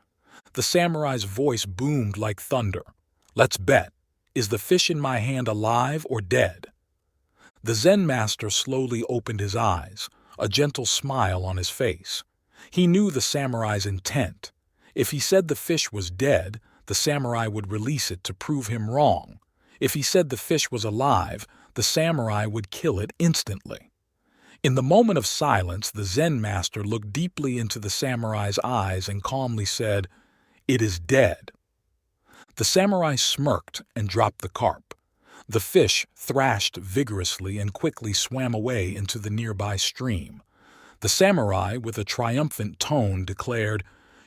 A: The samurai's voice boomed like thunder. "Let's bet. Is the fish in my hand alive or dead?" The Zen master slowly opened his eyes, a gentle smile on his face. He knew the samurai's intent. If he said the fish was dead, the samurai would release it to prove him wrong. If he said the fish was alive, the samurai would kill it instantly. In the moment of silence, the Zen master looked deeply into the samurai's eyes and calmly said, "It is dead." The samurai smirked and dropped the carp. The fish thrashed vigorously and quickly swam away into the nearby stream. The samurai, with a triumphant tone, declared,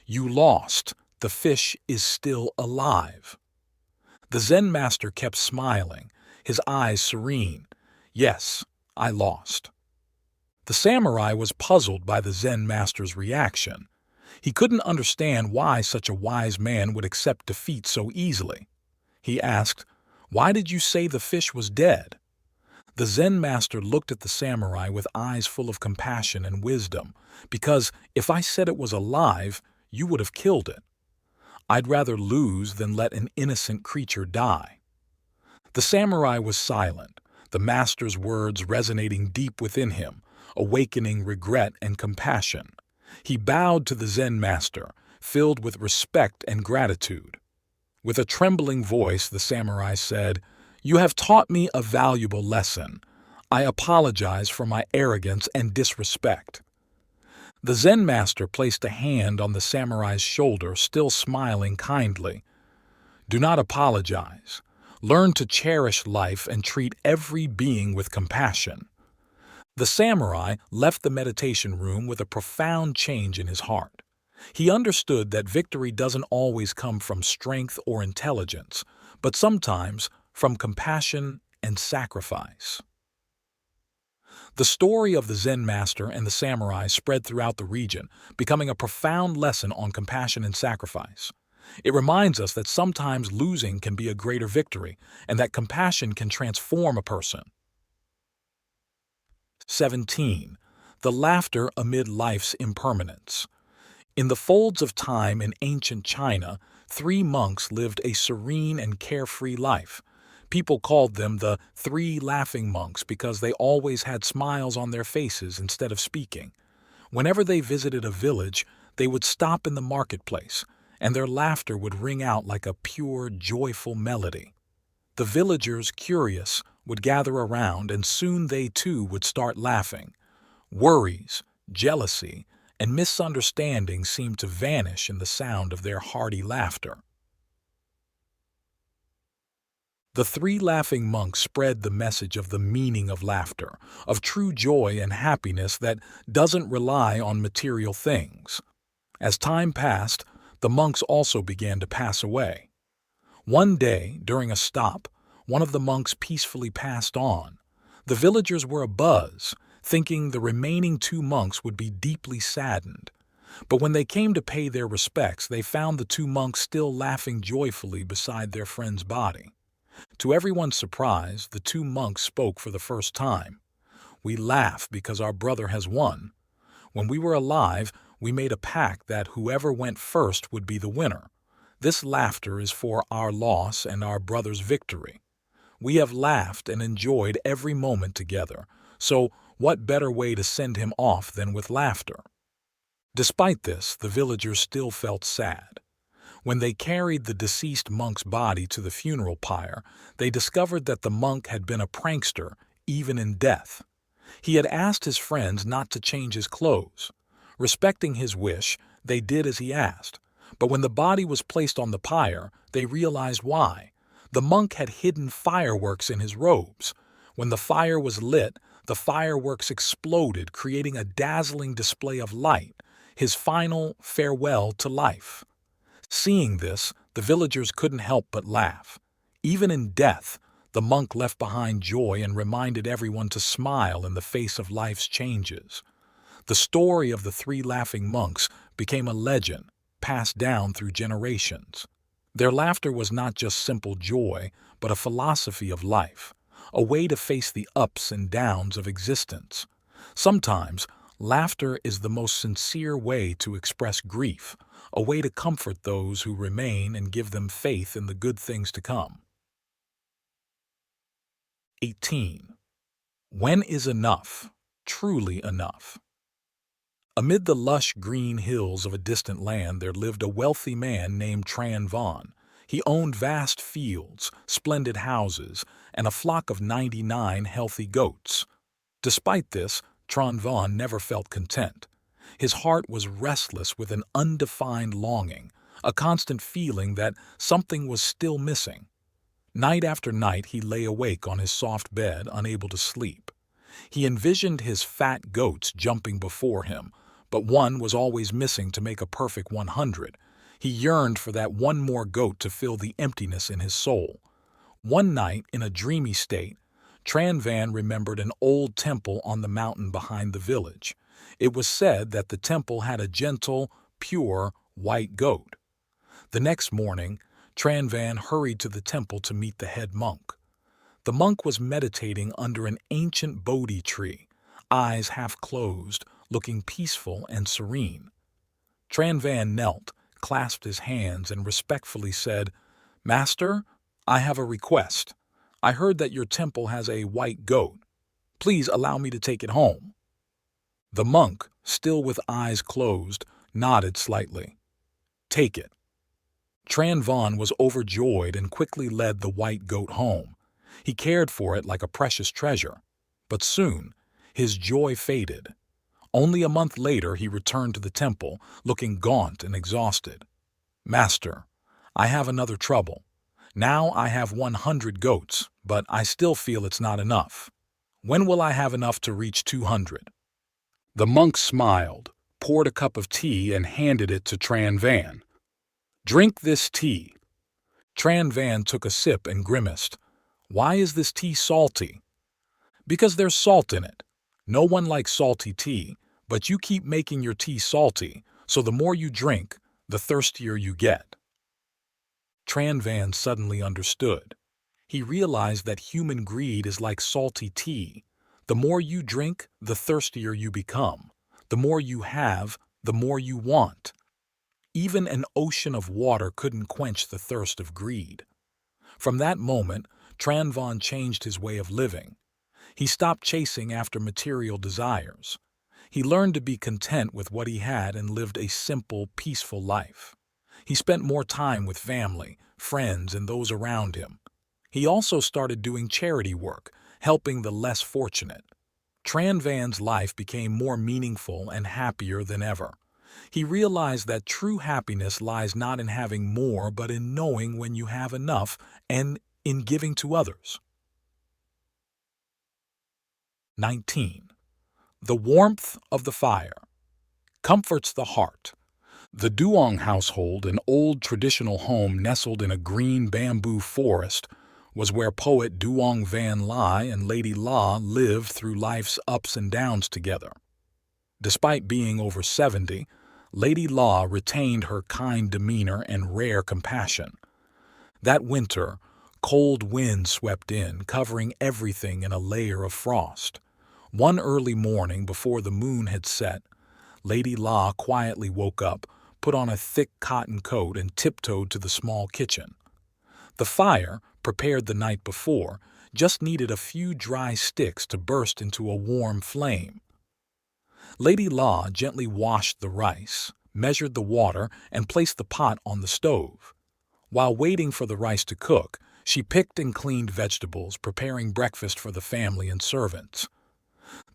A: "You lost. The fish is still alive." The Zen master kept smiling, his eyes serene. "Yes, I lost." The samurai was puzzled by the Zen master's reaction. He couldn't understand why such a wise man would accept defeat so easily. He asked, "Why did you say the fish was dead?" The Zen master looked at the samurai with eyes full of compassion and wisdom, because if I said it was alive, you would have killed it. I'd rather lose than let an innocent creature die. The samurai was silent, the master's words resonating deep within him, awakening regret and compassion. He bowed to the Zen master, filled with respect and gratitude. With a trembling voice, the samurai said, "You have taught me a valuable lesson. I apologize for my arrogance and disrespect." The Zen master placed a hand on the samurai's shoulder, still smiling kindly. "Do not apologize. Learn to cherish life and treat every being with compassion." The samurai left the meditation room with a profound change in his heart. He understood that victory doesn't always come from strength or intelligence, but sometimes from compassion and sacrifice. The story of the Zen master and the samurai spread throughout the region, becoming a profound lesson on compassion and sacrifice. It reminds us that sometimes losing can be a greater victory, and that compassion can transform a person. 17. The laughter amid life's impermanence. In the folds of time in ancient China, 3 monks lived a serene and carefree life. People called them the 3 laughing monks because they always had smiles on their faces instead of speaking. Whenever they visited a village, they would stop in the marketplace, and their laughter would ring out like a pure, joyful melody. The villagers, curious, would gather around, and soon they too would start laughing. Worries, jealousy, and misunderstanding seemed to vanish in the sound of their hearty laughter. The 3 laughing monks spread the message of the meaning of laughter, of true joy and happiness that doesn't rely on material things. As time passed, the monks also began to pass away. One day, during a stop, one of the monks peacefully passed on. The villagers were abuzz, thinking the remaining 2 monks would be deeply saddened. But when they came to pay their respects, they found the 2 monks still laughing joyfully beside their friend's body. To everyone's surprise, the 2 monks spoke for the first time. "We laugh because our brother has won. When we were alive, we made a pact that whoever went first would be the winner. This laughter is for our loss and our brother's victory. We have laughed and enjoyed every moment together, so what better way to send him off than with laughter?" Despite this, the villagers still felt sad. When they carried the deceased monk's body to the funeral pyre, they discovered that the monk had been a prankster, even in death. He had asked his friends not to change his clothes. Respecting his wish, they did as he asked. But when the body was placed on the pyre, they realized why. The monk had hidden fireworks in his robes. When the fire was lit, the fireworks exploded, creating a dazzling display of light, his final farewell to life. Seeing this, the villagers couldn't help but laugh. Even in death, the monk left behind joy and reminded everyone to smile in the face of life's changes. The story of the 3 laughing monks became a legend, passed down through generations. Their laughter was not just simple joy, but a philosophy of life, a way to face the ups and downs of existence. Sometimes, laughter is the most sincere way to express grief, a way to comfort those who remain and give them faith in the good things to come. 18. When is enough truly enough? Amid the lush green hills of a distant land there lived a wealthy man named Tran Van. He owned vast fields, splendid houses, and a flock of 99 healthy goats. Despite this, Tran Van never felt content. His heart was restless with an undefined longing, a constant feeling that something was still missing. Night after night he lay awake on his soft bed, unable to sleep. He envisioned his fat goats jumping before him, but one was always missing to make a perfect 100. He yearned for that one more goat to fill the emptiness in his soul. One night, in a dreamy state, Tran Van remembered an old temple on the mountain behind the village. It was said that the temple had a gentle, pure, white goat. The next morning, Tran Van hurried to the temple to meet the head monk. The monk was meditating under an ancient Bodhi tree, eyes half closed, looking peaceful and serene. VIEN knelt, clasped his hands, and respectfully said, "Master, I have a request. I heard that your temple has a white goat. Please allow me to take it home." The monk, still with eyes closed, nodded slightly. "Take it." VIEN was overjoyed and quickly led the white goat home. He cared for it like a precious treasure. But soon, his joy faded. Only a month later he returned to the temple, looking gaunt and exhausted. "Master, I have another trouble. Now I have 100 goats, but I still feel it's not enough. When will I have enough to reach 200? The monk smiled, poured a cup of tea, and handed it to VIEN. "Drink this tea." VIEN took a sip and grimaced. "Why is this tea salty?" "Because there's salt in it. No one likes salty tea, but you keep making your tea salty, so the more you drink, the thirstier you get." VIEN suddenly understood. He realized that human greed is like salty tea. The more you drink, the thirstier you become. The more you have, the more you want. Even an ocean of water couldn't quench the thirst of greed. From that moment, VIEN changed his way of living. He stopped chasing after material desires. He learned to be content with what he had and lived a simple, peaceful life. He spent more time with family, friends, and those around him. He also started doing charity work, helping the less fortunate. VIEN's life became more meaningful and happier than ever. He realized that true happiness lies not in having more, but in knowing when you have enough and in giving to others. 19. The warmth of the fire comforts the heart. The TRUONG household, an old traditional home nestled in a green bamboo forest, was where poet Duong Van Lai and Lady La lived through life's ups and downs together. Despite being over 70, Lady La retained her kind demeanor and rare compassion. That winter, cold winds swept in, covering everything in a layer of frost. One early morning before the moon had set, Lady La quietly woke up, put on a thick cotton coat, and tiptoed to the small kitchen. The fire, prepared the night before, just needed a few dry sticks to burst into a warm flame. Lady La gently washed the rice, measured the water, and placed the pot on the stove. While waiting for the rice to cook, she picked and cleaned vegetables, preparing breakfast for the family and servants.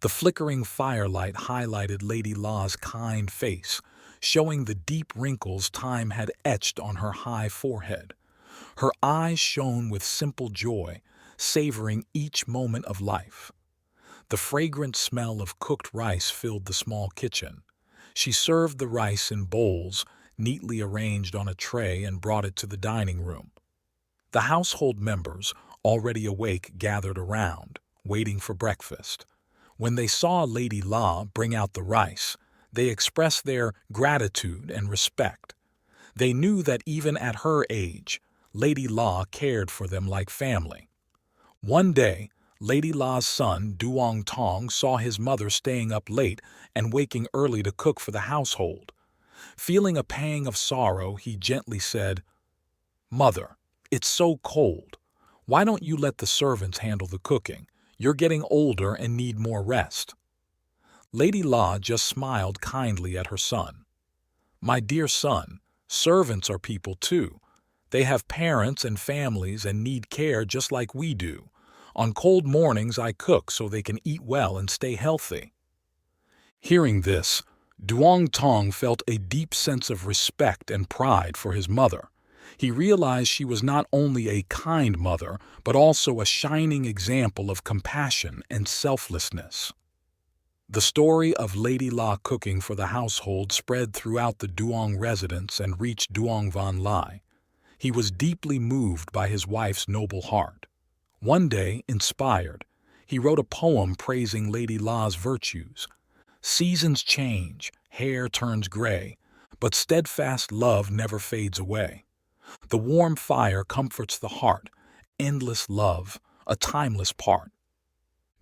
A: The flickering firelight highlighted Lady La's kind face, showing the deep wrinkles time had etched on her high forehead. Her eyes shone with simple joy, savoring each moment of life. The fragrant smell of cooked rice filled the small kitchen. She served the rice in bowls, neatly arranged on a tray, and brought it to the dining room. The household members, already awake, gathered around, waiting for breakfast. When they saw Lady La bring out the rice, they expressed their gratitude and respect. They knew that even at her age, Lady La cared for them like family. One day, Lady La's son, Duong Tong, saw his mother staying up late and waking early to cook for the household. Feeling a pang of sorrow, he gently said, "Mother, it's so cold. Why don't you let the servants handle the cooking? You're getting older and need more rest." Lady La just smiled kindly at her son. "My dear son, servants are people too. They have parents and families and need care just like we do. On cold mornings I cook so they can eat well and stay healthy." Hearing this, Duong Tong felt a deep sense of respect and pride for his mother. He realized she was not only a kind mother, but also a shining example of compassion and selflessness. The story of Lady La cooking for the household spread throughout the Duong residence and reached Duong Van Lai. He was deeply moved by his wife's noble heart. One day, inspired, he wrote a poem praising Lady La's virtues. "Seasons change, hair turns gray, but steadfast love never fades away. The warm fire comforts the heart, endless love, a timeless part.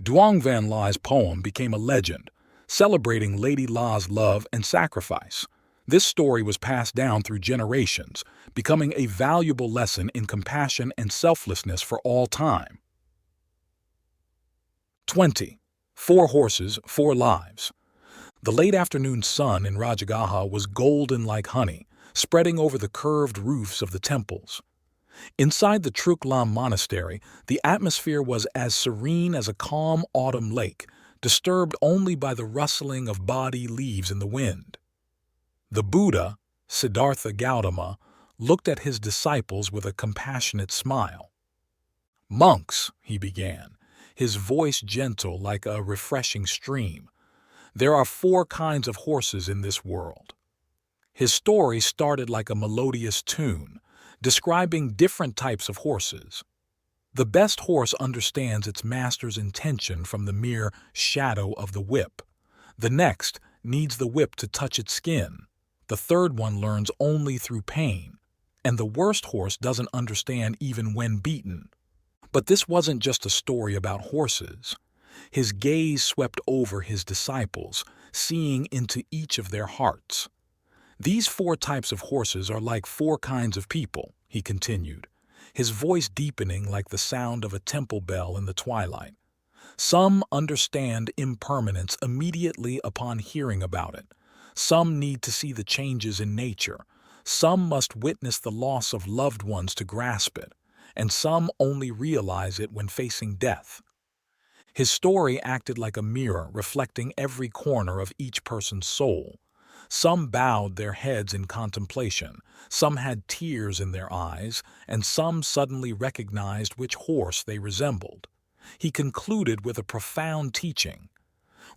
A: Duong Van Lai's poem became a legend, celebrating Lady La's love and sacrifice. This story was passed down through generations, becoming a valuable lesson in compassion and selflessness for all time. 20. Four Horses, Four Lives. The late afternoon sun in Rajagaha was golden like honey, spreading over the curved roofs of the temples. Inside the Truklam monastery, the atmosphere was as serene as a calm autumn lake, disturbed only by the rustling of BODHI leaves in the wind. The Buddha, Siddhartha Gautama, looked at his disciples with a compassionate smile. "Monks," he began, his voice gentle like a refreshing stream, "there are four kinds of horses in this world." His story started like a melodious tune, describing different types of horses. The best horse understands its master's intention from the mere shadow of the whip. The next needs the whip to touch its skin. The third one learns only through pain. And the worst horse doesn't understand even when beaten. But this wasn't just a story about horses. His gaze swept over his disciples, seeing into each of their hearts. "These four types of horses are like four kinds of people," he continued, his voice deepening like the sound of a temple bell in the twilight. "Some understand impermanence immediately upon hearing about it. Some need to see the changes in nature. Some must witness the loss of loved ones to grasp it, and some only realize it when facing death." His story acted like a mirror reflecting every corner of each person's soul. Some bowed their heads in contemplation, some had tears in their eyes, and some suddenly recognized which horse they resembled. He concluded with a profound teaching.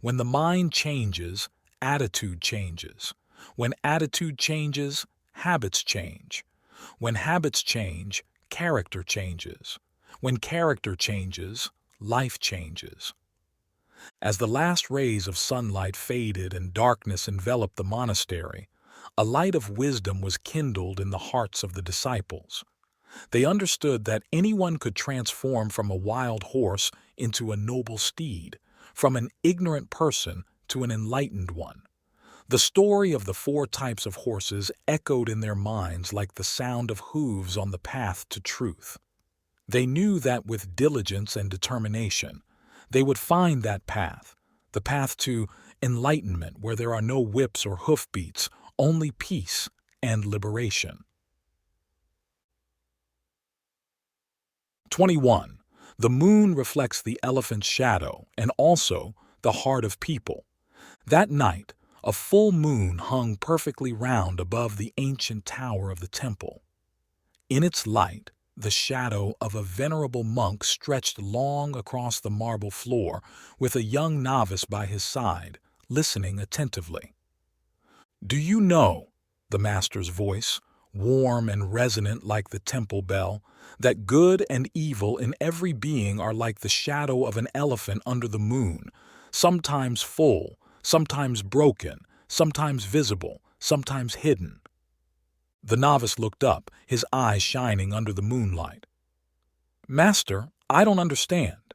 A: When the mind changes, attitude changes. When attitude changes, habits change. When habits change, character changes. When character changes, life changes. As the last rays of sunlight faded and darkness enveloped the monastery, a light of wisdom was kindled in the hearts of the disciples. They understood that anyone could transform from a wild horse into a noble steed, from an ignorant person to an enlightened one. The story of the four types of horses echoed in their minds like the sound of hooves on the path to truth. They knew that with diligence and determination, they would find that path, the path to enlightenment where there are no whips or hoofbeats, only peace and liberation. 21. The moon reflects the elephant's shadow and also the heart of people. That night, a full moon hung perfectly round above the ancient tower of the temple. In its light, the shadow of a venerable monk stretched long across the marble floor, with a young novice by his side, listening attentively. "Do you know," the master's voice, warm and resonant like the temple bell, "that good and evil in every being are like the shadow of an elephant under the moon, sometimes full, sometimes broken, sometimes visible, sometimes hidden?" The novice looked up, his eyes shining under the moonlight. "Master, I don't understand."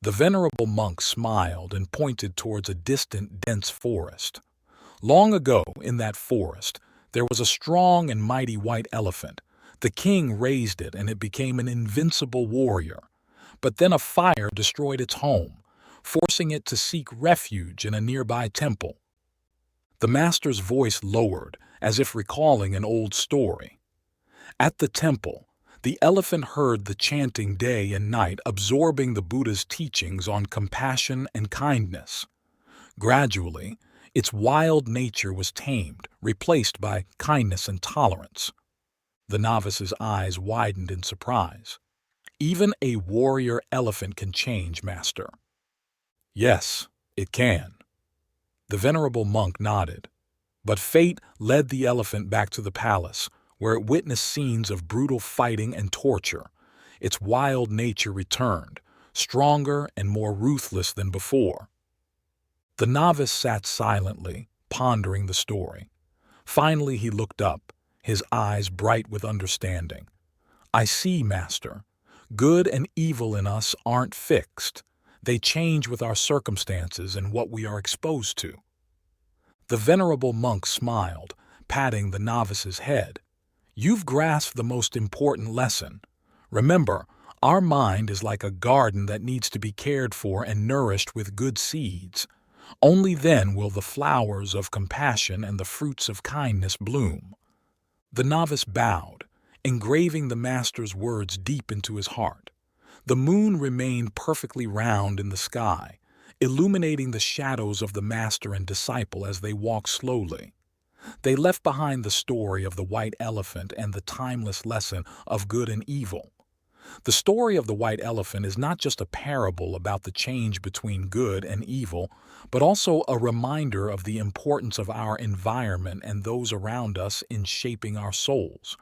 A: The venerable monk smiled and pointed towards a distant, dense forest. Long ago, in that forest, there was a strong and mighty white elephant. The king raised it and it became an invincible warrior. But then a fire destroyed its home, forcing it to seek refuge in a nearby temple. The master's voice lowered, as if recalling an old story. At the temple, the elephant heard the chanting day and night, absorbing the Buddha's teachings on compassion and kindness. Gradually, its wild nature was tamed, replaced by kindness and tolerance. The novice's eyes widened in surprise. "Even a warrior elephant can change, Master." "Yes, it can." The venerable monk nodded. But fate led the elephant back to the palace, where it witnessed scenes of brutal fighting and torture. Its wild nature returned, stronger and more ruthless than before. The novice sat silently, pondering the story. Finally he looked up, his eyes bright with understanding. "I see, Master. Good and evil in us aren't fixed. They change with our circumstances and what we are exposed to. The venerable monk smiled, patting the novice's head. You've grasped the most important lesson. Remember, our mind is like a garden that needs to be cared for and nourished with good seeds. Only then will the flowers of compassion and the fruits of kindness bloom. The novice bowed, engraving the master's words deep into his heart. The moon remained perfectly round in the sky, illuminating the shadows of the master and disciple as they walked slowly. They left behind the story of the white elephant and the timeless lesson of good and evil. The story of the white elephant is not just a parable about the change between good and evil, but also a reminder of the importance of our environment and those around us in shaping our souls.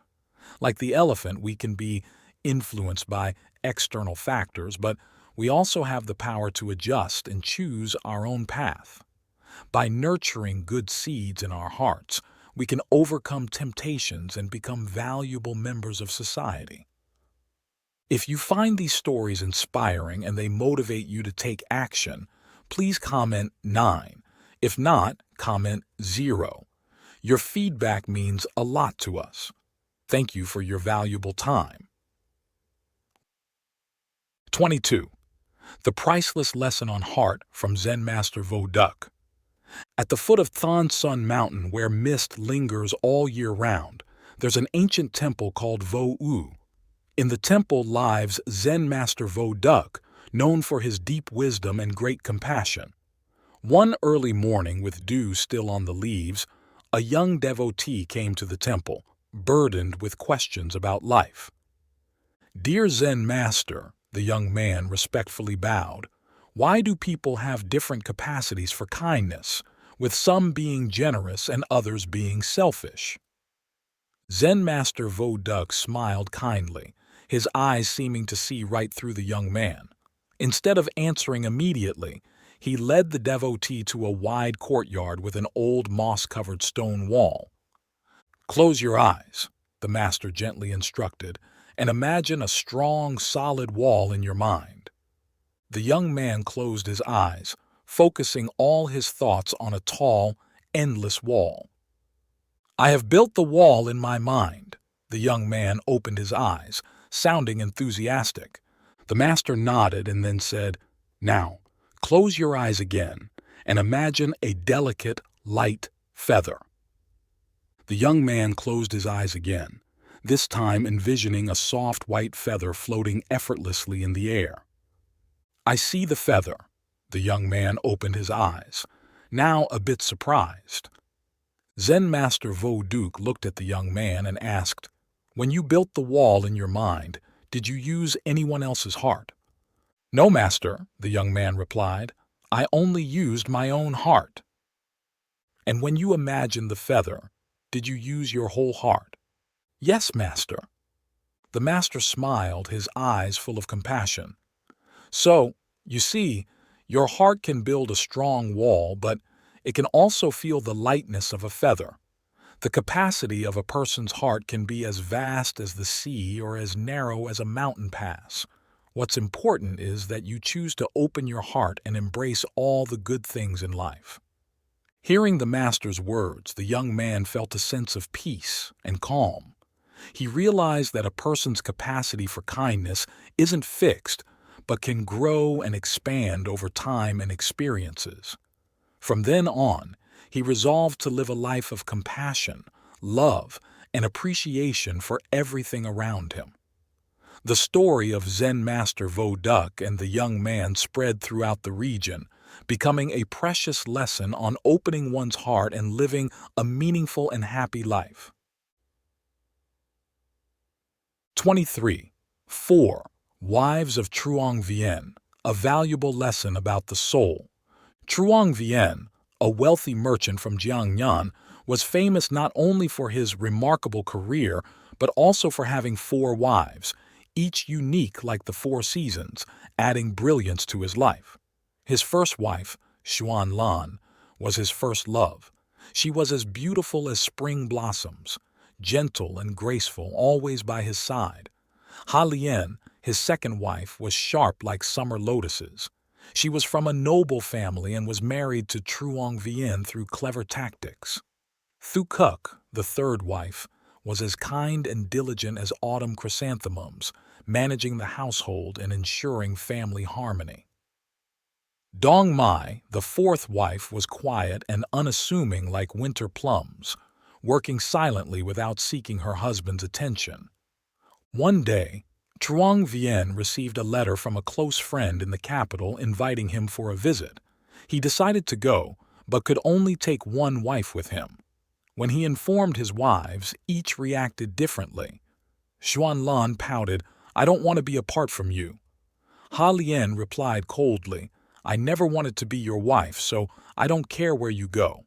A: Like the elephant, we can be influenced by external factors, but we also have the power to adjust and choose our own path. By nurturing good seeds in our hearts, we can overcome temptations and become valuable members of society. If you find these stories inspiring and they motivate you to take action, please comment 9. If not, comment 0. Your feedback means a lot to us. Thank you for your valuable time. 22. The Priceless Lesson on Heart from Zen Master Voduk. At the foot of Thon Sun Mountain, where mist lingers all year round, there's an ancient temple called Vo-U. In the temple lives Zen Master Voduk, known for his deep wisdom and great compassion. One early morning, with dew still on the leaves, a young devotee came to the temple, burdened with questions about life. "Dear Zen Master," the young man respectfully bowed, "why do people have different capacities for kindness, with some being generous and others being selfish?" Zen Master Voduk smiled kindly, his eyes seeming to see right through the young man. Instead of answering immediately, he led the devotee to a wide courtyard with an old moss-covered stone wall. "Close your eyes," the master gently instructed, "and imagine a strong, solid wall in your mind." The young man closed his eyes, focusing all his thoughts on a tall, endless wall. "I have built the wall in my mind." The young man opened his eyes, sounding enthusiastic. The master nodded and then said, "Now, close your eyes again and imagine a delicate, light feather." The young man closed his eyes again, this time envisioning a soft white feather floating effortlessly in the air. "I see the feather." The young man opened his eyes, now a bit surprised. Zen Master Voduk looked at the young man and asked, "When you built the wall in your mind, did you use anyone else's heart?" "No, Master," the young man replied. "I only used my own heart." "And when you imagined the feather, did you use your whole heart?" "Yes, Master." The master smiled, his eyes full of compassion. "So, you see, your heart can build a strong wall, but it can also feel the lightness of a feather. The capacity of a person's heart can be as vast as the sea or as narrow as a mountain pass. What's important is that you choose to open your heart and embrace all the good things in life." Hearing the master's words, the young man felt a sense of peace and calm. He realized that a person's capacity for kindness isn't fixed, but can grow and expand over time and experiences. From then on, he resolved to live a life of compassion, love, and appreciation for everything around him. The story of Zen Master Voduk and the young man spread throughout the region, becoming a precious lesson on opening one's heart and living a meaningful and happy life. 23. 4. Wives of TRUONG VIEN, a valuable lesson about the soul. TRUONG VIEN, a wealthy merchant from Jiangnan, was famous not only for his remarkable career, but also for having 4 wives, each unique like the 4 seasons, adding brilliance to his life. His first wife, Xuan Lan, was his first love. She was as beautiful as spring blossoms, gentle and graceful, always by his side. Ha Lian, His second wife was sharp like summer lotuses. She was from a noble family and was married to TRUONG VIEN through clever tactics. Thu Cuc, the third wife, was as kind and diligent as autumn chrysanthemums, managing the household and ensuring family harmony. Dong Mai, the fourth wife, was quiet and unassuming like winter plums, working silently without seeking her husband's attention. One day, Truong VIEN received a letter from a close friend in the capital inviting him for a visit. He decided to go, but could only take one wife with him. When he informed his wives, each reacted differently. Xuanlan pouted, "I don't want to be apart from you." Ha Lian replied coldly, "I never wanted to be your wife, so I don't care where you go."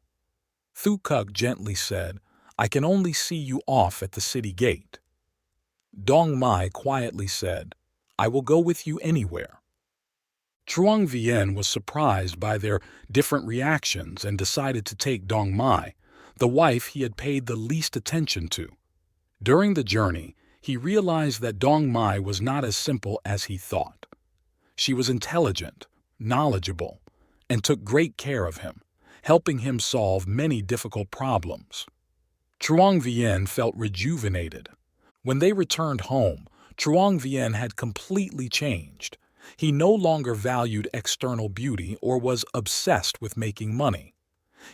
A: Thu Cuc gently said, "I can only see you off at the city gate." Dong Mai quietly said, "I will go with you anywhere." Truong VIEN was surprised by their different reactions and decided to take Dong Mai, the wife he had paid the least attention to. During the journey, he realized that Dong Mai was not as simple as he thought. She was intelligent, knowledgeable, and took great care of him, helping him solve many difficult problems. Truong VIEN felt rejuvenated. When they returned home, Truong VIEN had completely changed. He no longer valued external beauty or was obsessed with making money.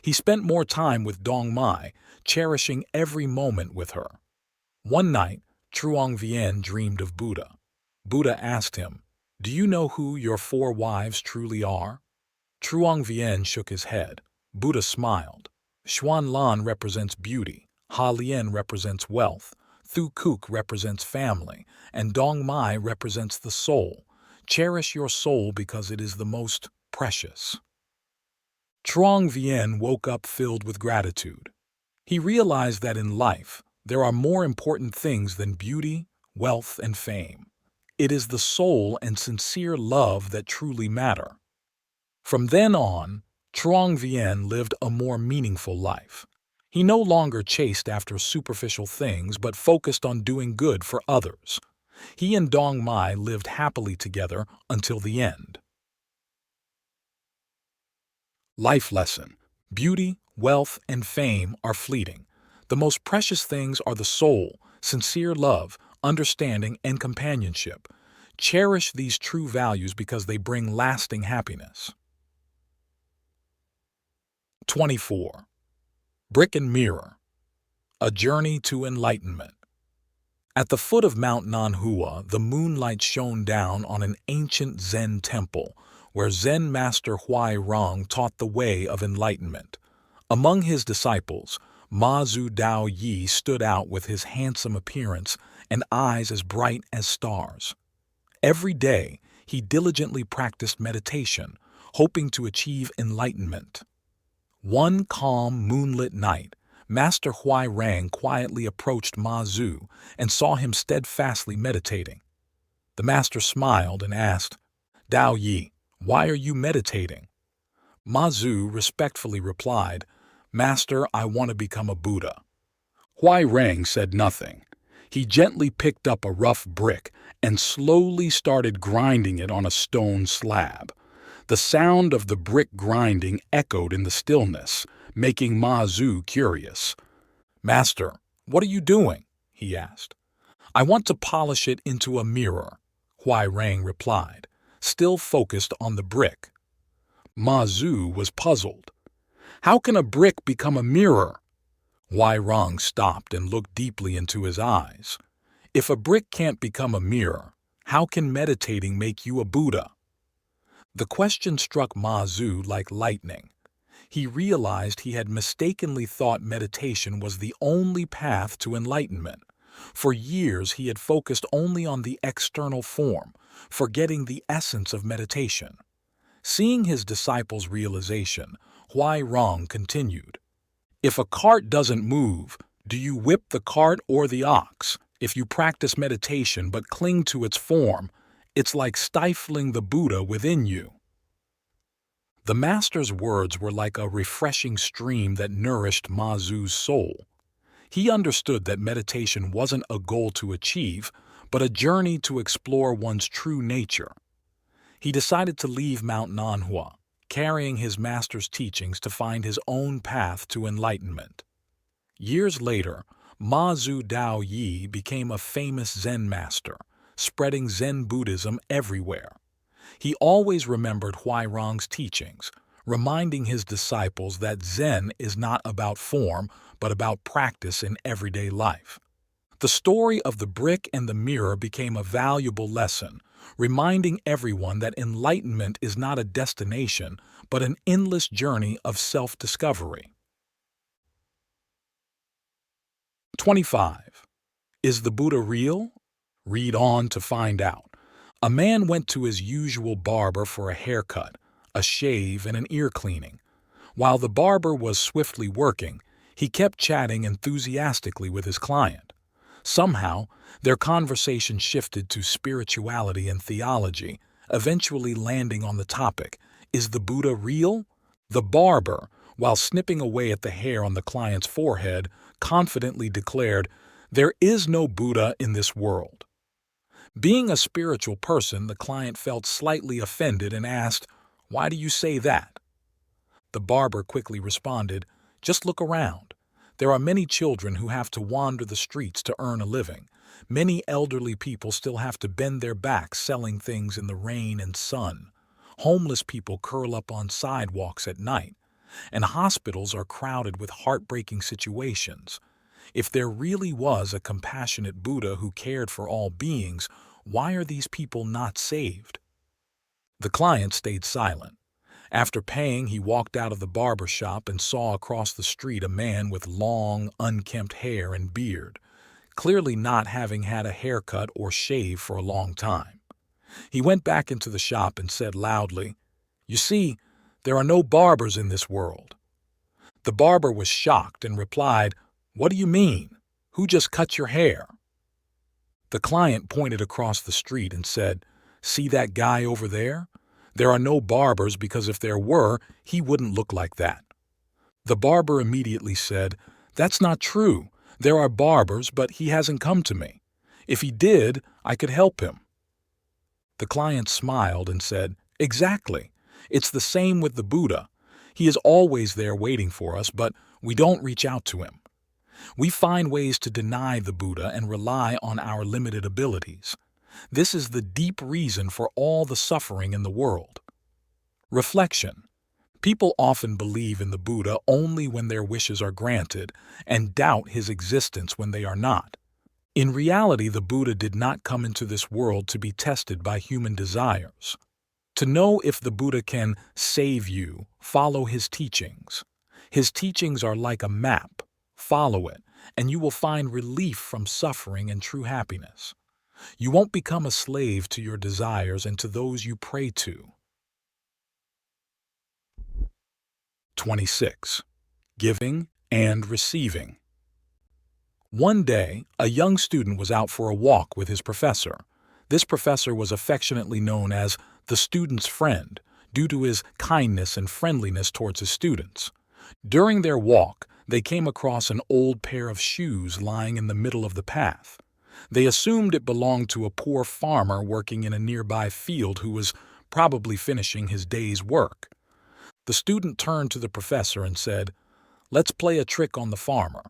A: He spent more time with Dong Mai, cherishing every moment with her. One night, Truong VIEN dreamed of Buddha. Buddha asked him, "Do you know who your four wives truly are?" Truong VIEN shook his head. Buddha smiled. Xuanlan represents beauty, Ha Lian represents wealth, Thu Cuc represents family, and Dong Mai represents the soul. Cherish your soul because it is the most precious. Truong VIEN woke up filled with gratitude. He realized that in life, there are more important things than beauty, wealth, and fame. It is the soul and sincere love that truly matter. From then on, Truong VIEN lived a more meaningful life. He no longer chased after superficial things but focused on doing good for others. He and Dong Mai lived happily together until the end. Life lesson: beauty, wealth, and fame are fleeting. The most precious things are the soul, sincere love, understanding, and companionship. Cherish these true values because they bring lasting happiness. 24. Brick and Mirror: A Journey to Enlightenment. At the foot of Mount Nanhua, the moonlight shone down on an ancient Zen temple, where Zen Master Huai Rong taught the way of enlightenment. Among his disciples, Ma Zu Dao Yi stood out with his handsome appearance and eyes as bright as stars. Every day, he diligently practiced meditation, hoping to achieve enlightenment. One calm, moonlit night, Master Huai Rang quietly approached Ma Zu and saw him steadfastly meditating. The master smiled and asked, "Dao Yi, why are you meditating?" Ma Zu respectfully replied, "Master, I want to become a Buddha." Huai Rang said nothing. He gently picked up a rough brick and slowly started grinding it on a stone slab. The sound of the brick grinding echoed in the stillness, making Ma Zu curious. "Master, what are you doing?" he asked. "I want to polish it into a mirror," Huai Rang replied, still focused on the brick. Ma Zu was puzzled. "How can a brick become a mirror?" Huai Rang stopped and looked deeply into his eyes. "If a brick can't become a mirror, how can meditating make you a Buddha?" The question struck Ma Zu like lightning. He realized he had mistakenly thought meditation was the only path to enlightenment. For years he had focused only on the external form, forgetting the essence of meditation. Seeing his disciples' realization, Huai Rong continued, "If a cart doesn't move, do you whip the cart or the ox? If you practice meditation but cling to its form, it's like stifling the Buddha within you." The master's words were like a refreshing stream that nourished Ma Zu's soul. He understood that meditation wasn't a goal to achieve, but a journey to explore one's true nature. He decided to leave Mount Nanhua, carrying his master's teachings to find his own path to enlightenment. Years later, Ma Zhu Dao Yi became a famous Zen master, spreading Zen Buddhism everywhere. He always remembered Huairong's teachings, reminding his disciples that Zen is not about form, but about practice in everyday life. The story of the brick and the mirror became a valuable lesson, reminding everyone that enlightenment is not a destination, but an endless journey of self-discovery. 25. Is the Buddha real? Read on to find out. A man went to his usual barber for a haircut, a shave, and an ear cleaning. While the barber was swiftly working, he kept chatting enthusiastically with his client. Somehow, their conversation shifted to spirituality and theology, eventually landing on the topic, is the Buddha real? The barber, while snipping away at the hair on the client's forehead, confidently declared, "There is no Buddha in this world." Being a spiritual person, the client felt slightly offended and asked, "Why do you say that?" The barber quickly responded, "Just look around. There are many children who have to wander the streets to earn a living. Many elderly people still have to bend their backs selling things in the rain and sun. Homeless people curl up on sidewalks at night. And hospitals are crowded with heartbreaking situations. If there really was a compassionate Buddha who cared for all beings, why are these people not saved?" The client stayed silent. After paying, he walked out of the barber shop and saw across the street a man with long, unkempt hair and beard, clearly not having had a haircut or shave for a long time. He went back into the shop and said loudly, "You see, there are no barbers in this world." The barber was shocked and replied, "What do you mean? Who just cut your hair?" The client pointed across the street and said, "See that guy over there? There are no barbers because if there were, he wouldn't look like that." The barber immediately said, "That's not true. There are barbers, but he hasn't come to me. If he did, I could help him." The client smiled and said, "Exactly. It's the same with the Buddha. He is always there waiting for us, but we don't reach out to him. We find ways to deny the Buddha and rely on our limited abilities. This is the deep reason for all the suffering in the world." Reflection. People often believe in the Buddha only when their wishes are granted and doubt his existence when they are not. In reality, the Buddha did not come into this world to be tested by human desires. To know if the Buddha can save you, follow his teachings. His teachings are like a map. Follow it, and you will find relief from suffering and true happiness. You won't become a slave to your desires and to those you pray to. 26. Giving and receiving. One day, a young student was out for a walk with his professor. This professor was affectionately known as the student's friend due to his kindness and friendliness towards his students. During their walk, they came across an old pair of shoes lying in the middle of the path. They assumed it belonged to a poor farmer working in a nearby field who was probably finishing his day's work. The student turned to the professor and said, "Let's play a trick on the farmer.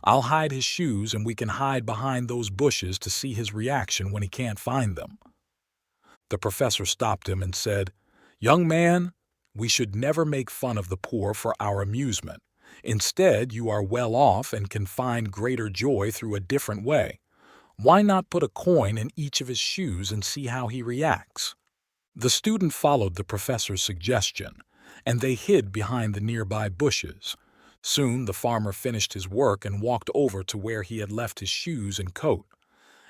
A: I'll hide his shoes and we can hide behind those bushes to see his reaction when he can't find them." The professor stopped him and said, "Young man, we should never make fun of the poor for our amusement. Instead, you are well off and can find greater joy through a different way. Why not put a coin in each of his shoes and see how he reacts?" The student followed the professor's suggestion, and they hid behind the nearby bushes. Soon the farmer finished his work and walked over to where he had left his shoes and coat.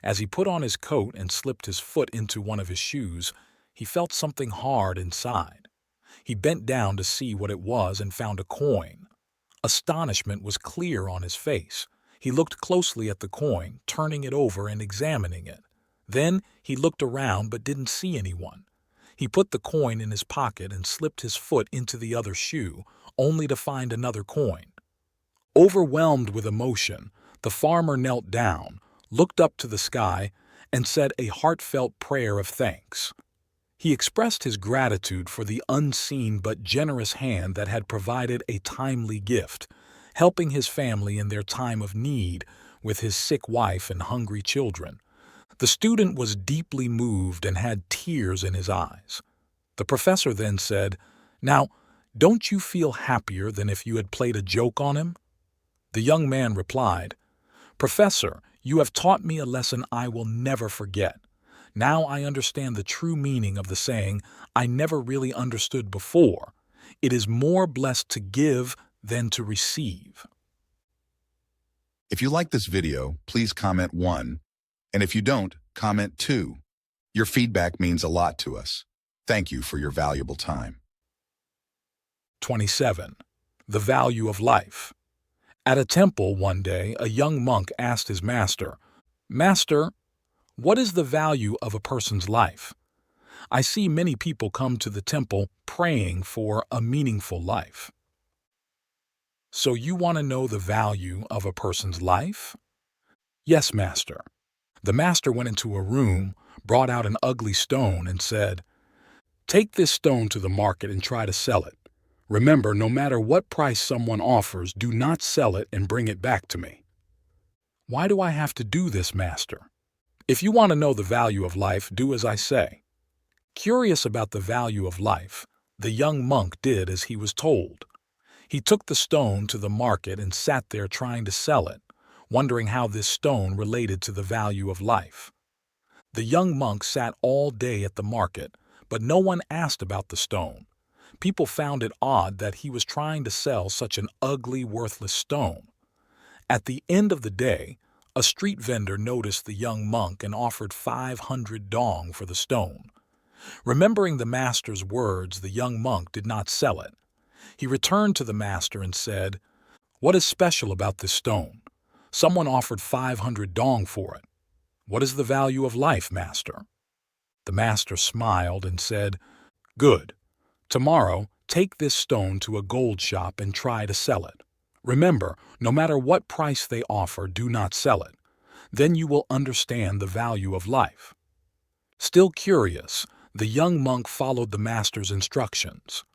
A: As he put on his coat and slipped his foot into one of his shoes, he felt something hard inside. He bent down to see what it was and found a coin. Astonishment was clear on his face. He looked closely at the coin, turning it over and examining it. Then he looked around but didn't see anyone. He put the coin in his pocket and slipped his foot into the other shoe, only to find another coin. Overwhelmed with emotion, the farmer knelt down, looked up to the sky, and said a heartfelt prayer of thanks. He expressed his gratitude for the unseen but generous hand that had provided a timely gift, helping his family in their time of need with his sick wife and hungry children. The student was deeply moved and had tears in his eyes. The professor then said, "Now, don't you feel happier than if you had played a joke on him?" The young man replied, "Professor, you have taught me a lesson I will never forget. Now I understand the true meaning of the saying I never really understood before. It is more blessed to give than to receive."
B: If you like this video, please comment 1. And if you don't, comment 2. Your feedback means a lot to us. Thank you for your valuable time.
A: 27. The value of life. At a temple one day, a young monk asked his master, "Master, what is the value of a person's life? I see many people come to the temple praying for a meaningful life." "So you want to know the value of a person's life?" "Yes, master." The master went into a room, brought out an ugly stone, and said, "Take this stone to the market and try to sell it. Remember, no matter what price someone offers, do not sell it and bring it back to me." "Why do I have to do this, master?" "If you want to know the value of life, do as I say." Curious about the value of life, the young monk did as he was told. He took the stone to the market and sat there trying to sell it, wondering how this stone related to the value of life. The young monk sat all day at the market, but no one asked about the stone. People found it odd that he was trying to sell such an ugly, worthless stone. At the end of the day, a street vendor noticed the young monk and offered 500 dong for the stone. Remembering the master's words, the young monk did not sell it. He returned to the master and said, "What is special about this stone? Someone offered 500 dong for it. What is the value of life, master?" The master smiled and said, "Good. Tomorrow, take this stone to a gold shop and try to sell it. Remember, no matter what price they offer, do not sell it. Then you will understand the value of life." Still curious, the young monk followed the master's instructions.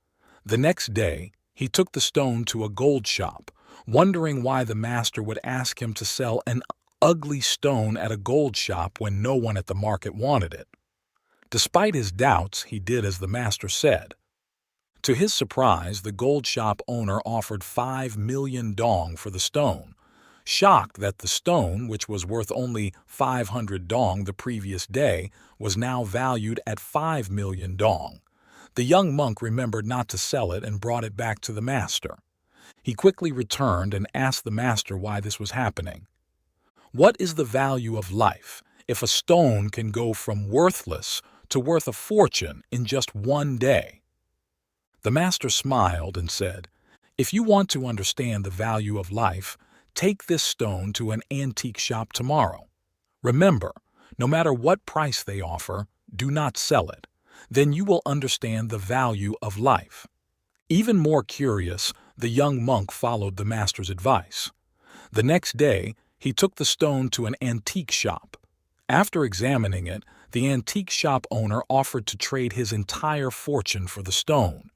A: The next day, he took the stone to a gold shop, wondering why the master would ask him to sell an ugly stone at a gold shop when no one at the market wanted it. Despite his doubts, he did as the master said. To his surprise, the gold shop owner offered 5 million dong for the stone, shocked that the stone, which was worth only 500 dong the previous day, was now valued at 5 million dong. The young monk remembered not to sell it and brought it back to the master. He quickly returned and asked the master why this was happening. "What is the value of life if a stone can go from worthless to worth a fortune in just one day?" The master smiled and said, "If you want to understand the value of life, take this stone to an antique shop tomorrow. Remember, no matter what price they offer, do not sell it. Then you will understand the value of life." Even more curious, the young monk followed the master's advice. The next day, he took the stone to an antique shop. After examining it, the antique shop owner offered to trade his entire fortune for the stone.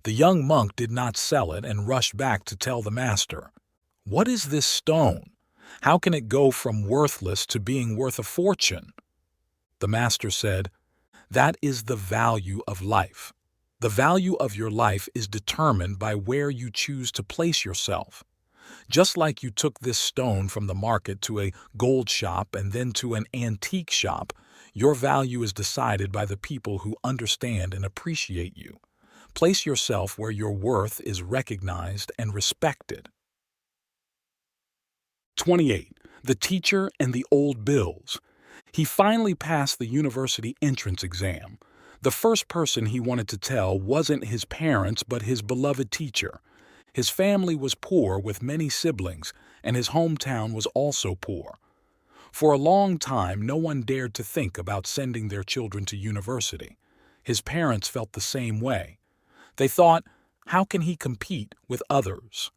A: The young monk did not sell it and rushed back to tell the master, "What is this stone? How can it go from worthless to being worth a fortune?" The master said, "That is the value of life. The value of your life is determined by where you choose to place yourself. Just like you took this stone from the market to a gold shop and then to an antique shop, your value is decided by the people who understand and appreciate you. Place yourself where your worth is recognized and respected." 28. The teacher and the old bills. He finally passed the university entrance exam. The first person he wanted to tell wasn't his parents but his beloved teacher. His family was poor with many siblings, and his hometown was also poor. For a long time, no one dared to think about sending their children to university. His parents felt the same way. They thought, how can he compete with others?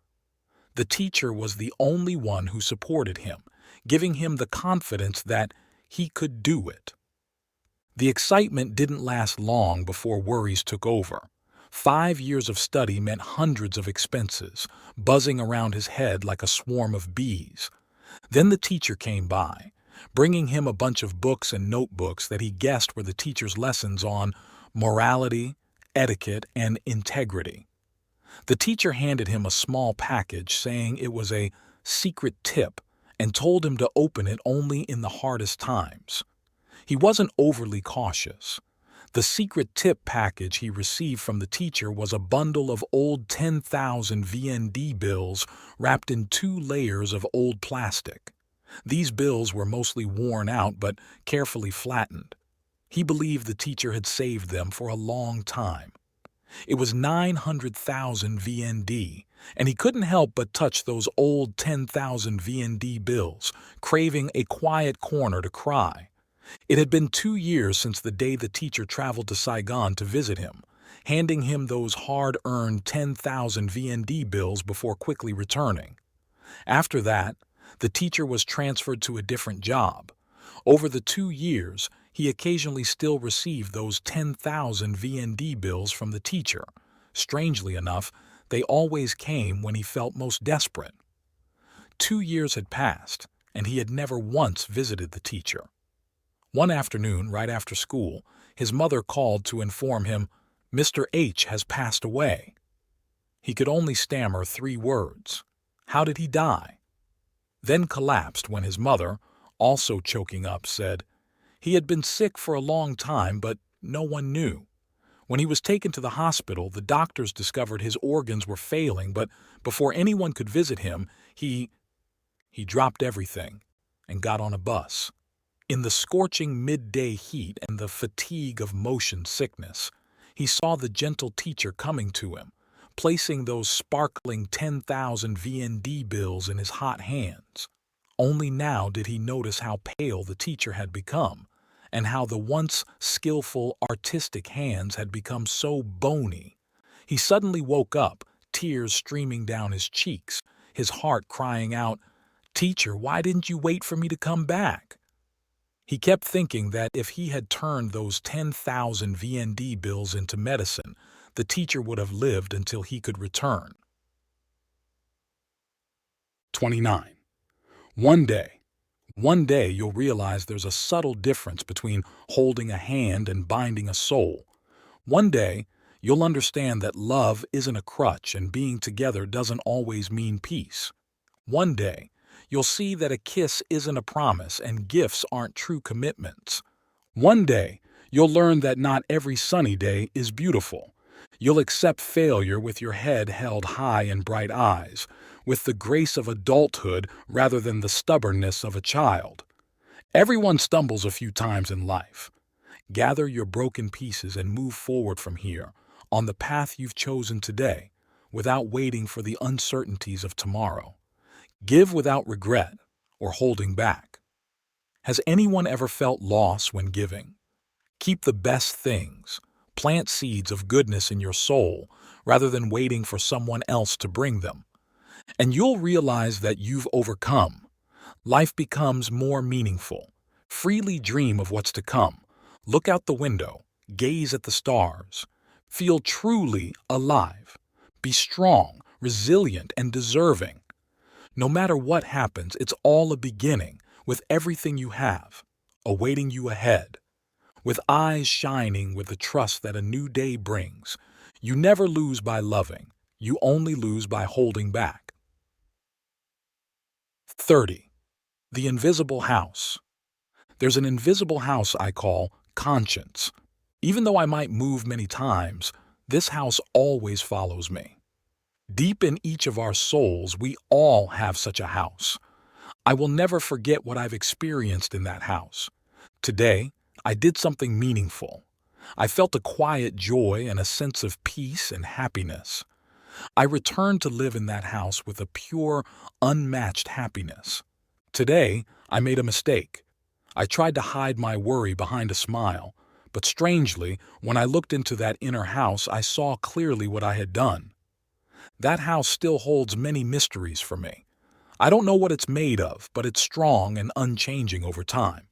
A: The teacher was the only one who supported him, giving him the confidence that He could do it. The excitement didn't last long before worries took over. 5 years of study meant hundreds of expenses, buzzing around his head like a swarm of bees. Then the teacher came by, bringing him a bunch of books and notebooks that he guessed were the teacher's lessons on morality, etiquette, and integrity. The teacher handed him a small package saying it was a secret tip and told him to open it only in the hardest times. He wasn't overly cautious. The secret tip package he received from the teacher was a bundle of old 10,000 VND bills wrapped in 2 layers of old plastic. These bills were mostly worn out but carefully flattened. He believed the teacher had saved them for a long time. It was 900,000 VND, and he couldn't help but touch those old 10,000 VND bills, craving a quiet corner to cry. It had been 2 years since the day the teacher traveled to Saigon to visit him, handing him those hard-earned 10,000 VND bills before quickly returning. After that, the teacher was transferred to a different job. Over the 2 years, he occasionally still received those 10,000 VND bills from the teacher. Strangely enough, they always came when he felt most desperate. 2 years had passed, and he had never once visited the teacher. One afternoon, right after school, his mother called to inform him, "Mr. H has passed away." He could only stammer 3 words. How did he die? Then collapsed when his mother, also choking up, said, "He had been sick for a long time, but no one knew. When he was taken to the hospital, the doctors discovered his organs were failing, but before anyone could visit him, he dropped everything and got on a bus. In the scorching midday heat and the fatigue of motion sickness, he saw the gentle teacher coming to him, placing those sparkling 10,000 VND bills in his hot hands. Only now did he notice how pale the teacher had become, and how the once skillful, artistic hands had become so bony. He suddenly woke up, tears streaming down his cheeks, his heart crying out, "Teacher, why didn't you wait for me to come back?" He kept thinking that if he had turned those 10,000 VND bills into medicine, the teacher would have lived until he could return. 29. One day you'll realize there's a subtle difference between holding a hand and binding a soul. One day, you'll understand that love isn't a crutch and being together doesn't always mean peace. One day, you'll see that a kiss isn't a promise and gifts aren't true commitments. One day, you'll learn that not every sunny day is beautiful. You'll accept failure with your head held high and bright eyes, with the grace of adulthood rather than the stubbornness of a child. Everyone stumbles a few times in life. Gather your broken pieces and move forward from here, on the path you've chosen today, without waiting for the uncertainties of tomorrow. Give without regret or holding back. Has anyone ever felt loss when giving? Keep the best things. Plant seeds of goodness in your soul rather than waiting for someone else to bring them. And you'll realize that you've overcome. Life becomes more meaningful. Freely dream of what's to come. Look out the window. Gaze at the stars. Feel truly alive. Be strong, resilient, and deserving. No matter what happens, it's all a beginning, with everything you have, awaiting you ahead. With eyes shining with the trust that a new day brings, you never lose by loving, you only lose by holding back. 30. The invisible house. There's an invisible house I call conscience. Even though I might move many times, this house always follows me. Deep in each of our souls, we all have such a house. I will never forget what I've experienced in that house. Today, I did something meaningful. I felt a quiet joy and a sense of peace and happiness. I returned to live in that house with a pure, unmatched happiness. Today, I made a mistake. I tried to hide my worry behind a smile, but strangely, when I looked into that inner house, I saw clearly what I had done. That house still holds many mysteries for me. I don't know what it's made of, but it's strong and unchanging over time.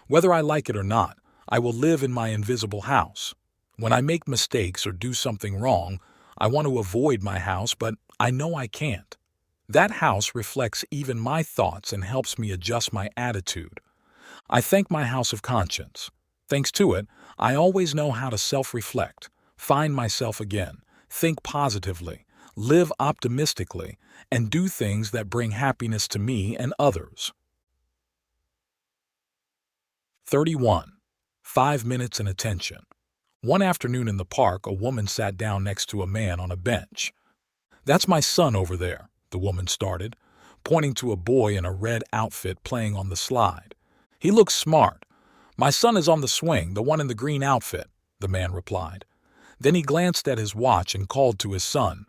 A: Whether I like it or not, I will live in my invisible house. When I make mistakes or do something wrong, I want to avoid my house, but I know I can't. That house reflects even my thoughts and helps me adjust my attitude. I thank my house of conscience. Thanks to it, I always know how to self-reflect, find myself again, think positively, live optimistically, and do things that bring happiness to me and others. 31. 5 minutes and attention. One afternoon in the park, a woman sat down next to a man on a bench. "That's my son over there," the woman started, pointing to a boy in a red outfit playing on the slide. "He looks smart. My son is on the swing, the one in the green outfit," the man replied. Then he glanced at his watch and called to his son.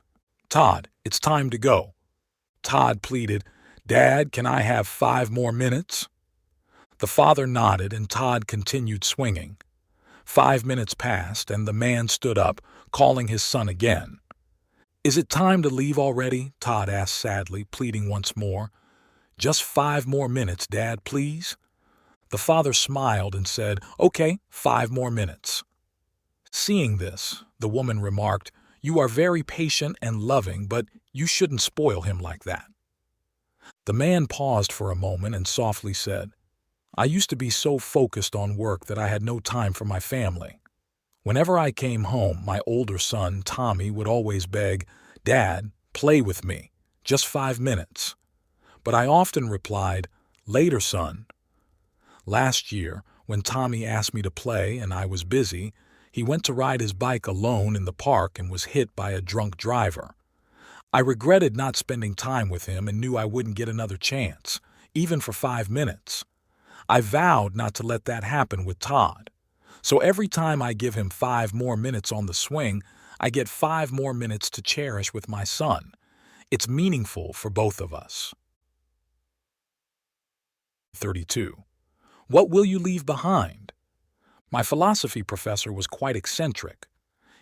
A: "Todd, it's time to go." Todd pleaded, "Dad, can I have 5 more minutes?" The father nodded and Todd continued swinging. 5 minutes passed and the man stood up, calling his son again. "Is it time to leave already?" Todd asked sadly, pleading once more. "Just 5 more minutes, Dad, please." The father smiled and said, "Okay, 5 more minutes." Seeing this, the woman remarked, "You are very patient and loving, but you shouldn't spoil him like that." The man paused for a moment and softly said, "I used to be so focused on work that I had no time for my family. Whenever I came home, my older son, Tommy, would always beg, 'Dad, play with me, just 5 minutes.' But I often replied, 'Later, son.' Last year, when Tommy asked me to play and I was busy, he went to ride his bike alone in the park and was hit by a drunk driver. I regretted not spending time with him and knew I wouldn't get another chance, even for 5 minutes. I vowed not to let that happen with Todd. So every time I give him 5 more minutes on the swing, I get 5 more minutes to cherish with my son. It's meaningful for both of us." 32. What will you leave behind? My philosophy professor was quite eccentric.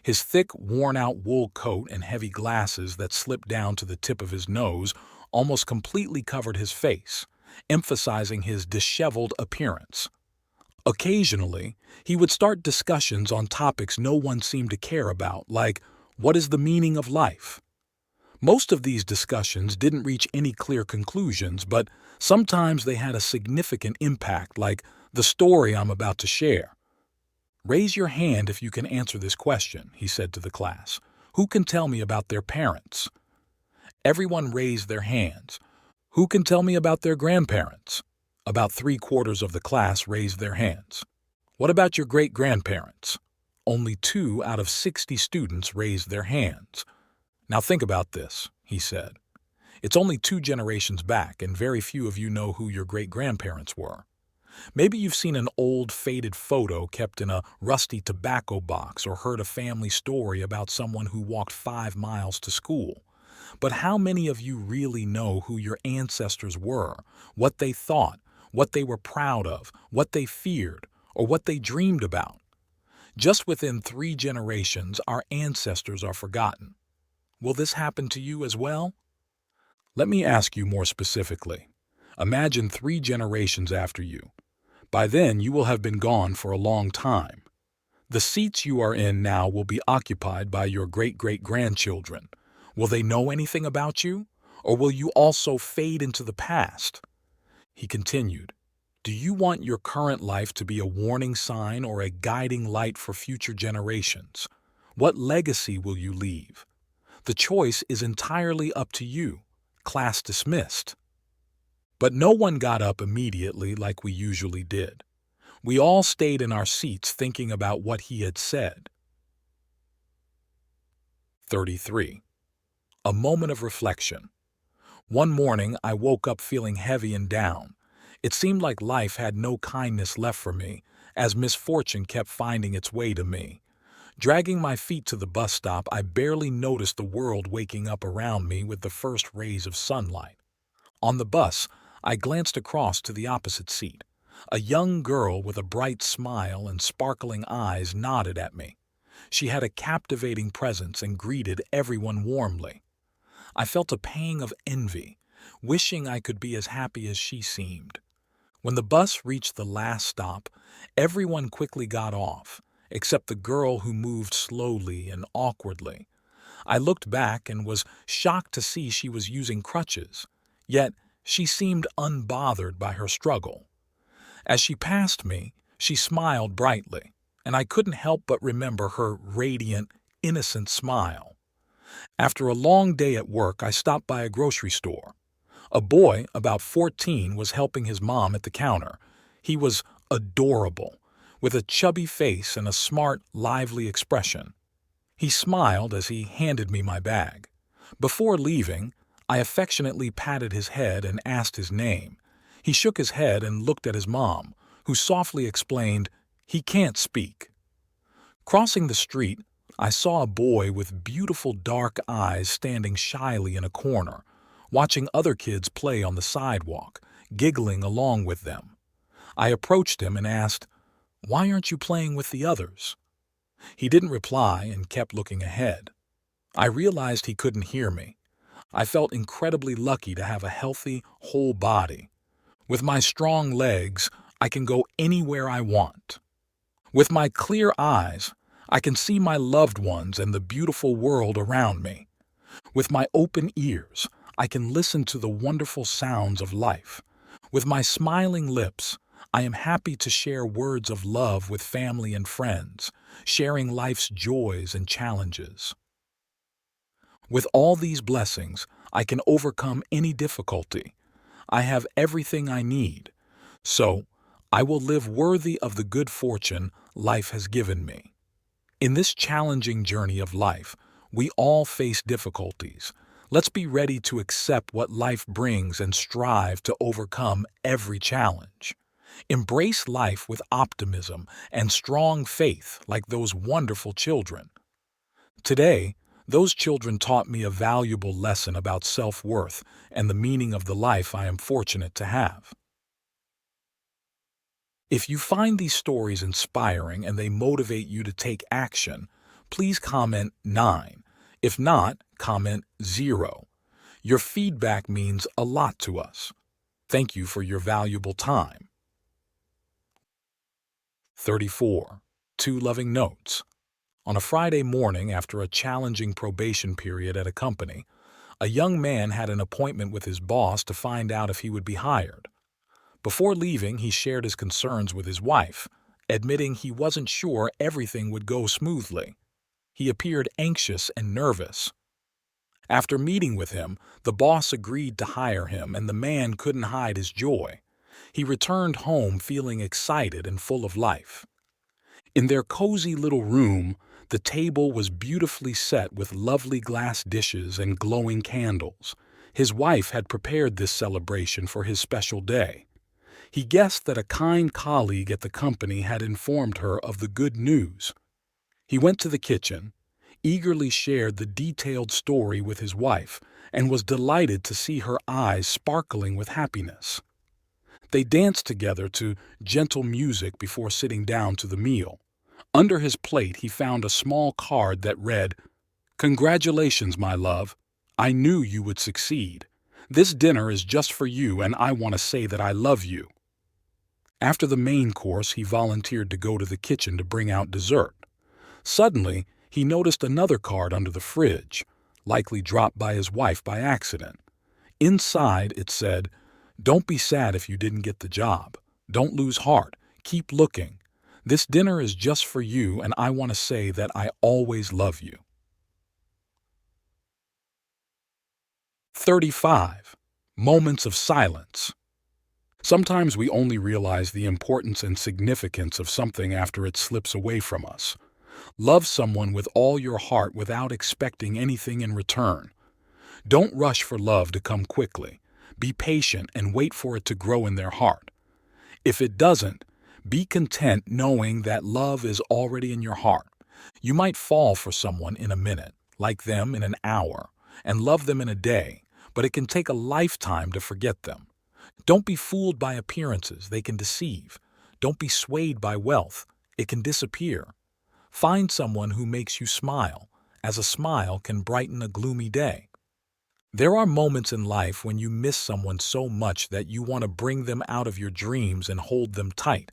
A: His thick, worn-out wool coat and heavy glasses that slipped down to the tip of his nose almost completely covered his face, emphasizing his disheveled appearance. Occasionally, he would start discussions on topics no one seemed to care about, like, what is the meaning of life? Most of these discussions didn't reach any clear conclusions, but sometimes they had a significant impact, like the story I'm about to share. "Raise your hand if you can answer this question," he said to the class. "Who can tell me about their parents?" Everyone raised their hands. "Who can tell me about their grandparents?" About 3/4 of the class raised their hands. "What about your great-grandparents?" Only 2 out of 60 students raised their hands. "Now think about this," he said. "It's only 2 generations back, and very few of you know who your great-grandparents were. Maybe you've seen an old, faded photo kept in a rusty tobacco box or heard a family story about someone who walked 5 miles to school. But how many of you really know who your ancestors were, what they thought, what they were proud of, what they feared, or what they dreamed about? Just within 3 generations, our ancestors are forgotten. Will this happen to you as well? Let me ask you more specifically. Imagine 3 generations after you. By then, you will have been gone for a long time. The seats you are in now will be occupied by your great-great-grandchildren. Will they know anything about you? Or will you also fade into the past?" He continued, "Do you want your current life to be a warning sign or a guiding light for future generations? What legacy will you leave? The choice is entirely up to you." Class dismissed. But no one got up immediately like we usually did. We all stayed in our seats thinking about what he had said. 33. A moment of reflection. One morning, I woke up feeling heavy and down. It seemed like life had no kindness left for me, as misfortune kept finding its way to me. Dragging my feet to the bus stop, I barely noticed the world waking up around me with the first rays of sunlight. On the bus, I glanced across to the opposite seat. A young girl with a bright smile and sparkling eyes nodded at me. She had a captivating presence and greeted everyone warmly. I felt a pang of envy, wishing I could be as happy as she seemed. When the bus reached the last stop, everyone quickly got off, except the girl who moved slowly and awkwardly. I looked back and was shocked to see she was using crutches, yet she seemed unbothered by her struggle. As she passed me, she smiled brightly, and I couldn't help but remember her radiant, innocent smile. After a long day at work, I stopped by a grocery store. A boy, about 14, was helping his mom at the counter. He was adorable, with a chubby face and a smart, lively expression. He smiled as he handed me my bag. Before leaving, I affectionately patted his head and asked his name. He shook his head and looked at his mom, who softly explained, "He can't speak." Crossing the street, I saw a boy with beautiful dark eyes standing shyly in a corner, watching other kids play on the sidewalk, giggling along with them. I approached him and asked, "Why aren't you playing with the others?" He didn't reply and kept looking ahead. I realized he couldn't hear me. I felt incredibly lucky to have a healthy, whole body. With my strong legs, I can go anywhere I want. With my clear eyes, I can see my loved ones and the beautiful world around me. With my open ears, I can listen to the wonderful sounds of life. With my smiling lips, I am happy to share words of love with family and friends, sharing life's joys and challenges. With all these blessings, I can overcome any difficulty. I have everything I need. So, I will live worthy of the good fortune life has given me. In this challenging journey of life, we all face difficulties. Let's be ready to accept what life brings and strive to overcome every challenge. Embrace life with optimism and strong faith like those wonderful children. Today, those children taught me a valuable lesson about self-worth and the meaning of the life I am fortunate to have. If you find these stories inspiring and they motivate you to take action, please comment 9. If not, comment 0. Your feedback means a lot to us. Thank you for your valuable time. 34. 2 loving notes. On a Friday morning after a challenging probation period at a company, a young man had an appointment with his boss to find out if he would be hired. Before leaving, he shared his concerns with his wife, admitting he wasn't sure everything would go smoothly. He appeared anxious and nervous. After meeting with him, the boss agreed to hire him, and the man couldn't hide his joy. He returned home feeling excited and full of life. In their cozy little room, the table was beautifully set with lovely glass dishes and glowing candles. His wife had prepared this celebration for his special day. He guessed that a kind colleague at the company had informed her of the good news. He went to the kitchen, eagerly shared the detailed story with his wife, and was delighted to see her eyes sparkling with happiness. They danced together to gentle music before sitting down to the meal. Under his plate, he found a small card that read, "Congratulations, my love. I knew you would succeed. This dinner is just for you, and I want to say that I love you." After the main course, he volunteered to go to the kitchen to bring out dessert. Suddenly, he noticed another card under the fridge, likely dropped by his wife by accident. Inside, it said, "Don't be sad if you didn't get the job. Don't lose heart. Keep looking. This dinner is just for you, and I want to say that I always love you." 35. Moments of silence. Sometimes we only realize the importance and significance of something after it slips away from us. Love someone with all your heart without expecting anything in return. Don't rush for love to come quickly. Be patient and wait for it to grow in their heart. If it doesn't, be content knowing that love is already in your heart. You might fall for someone in a minute, like them in an hour, and love them in a day, but it can take a lifetime to forget them. Don't be fooled by appearances, they can deceive. Don't be swayed by wealth, it can disappear. Find someone who makes you smile, as a smile can brighten a gloomy day. There are moments in life when you miss someone so much that you want to bring them out of your dreams and hold them tight.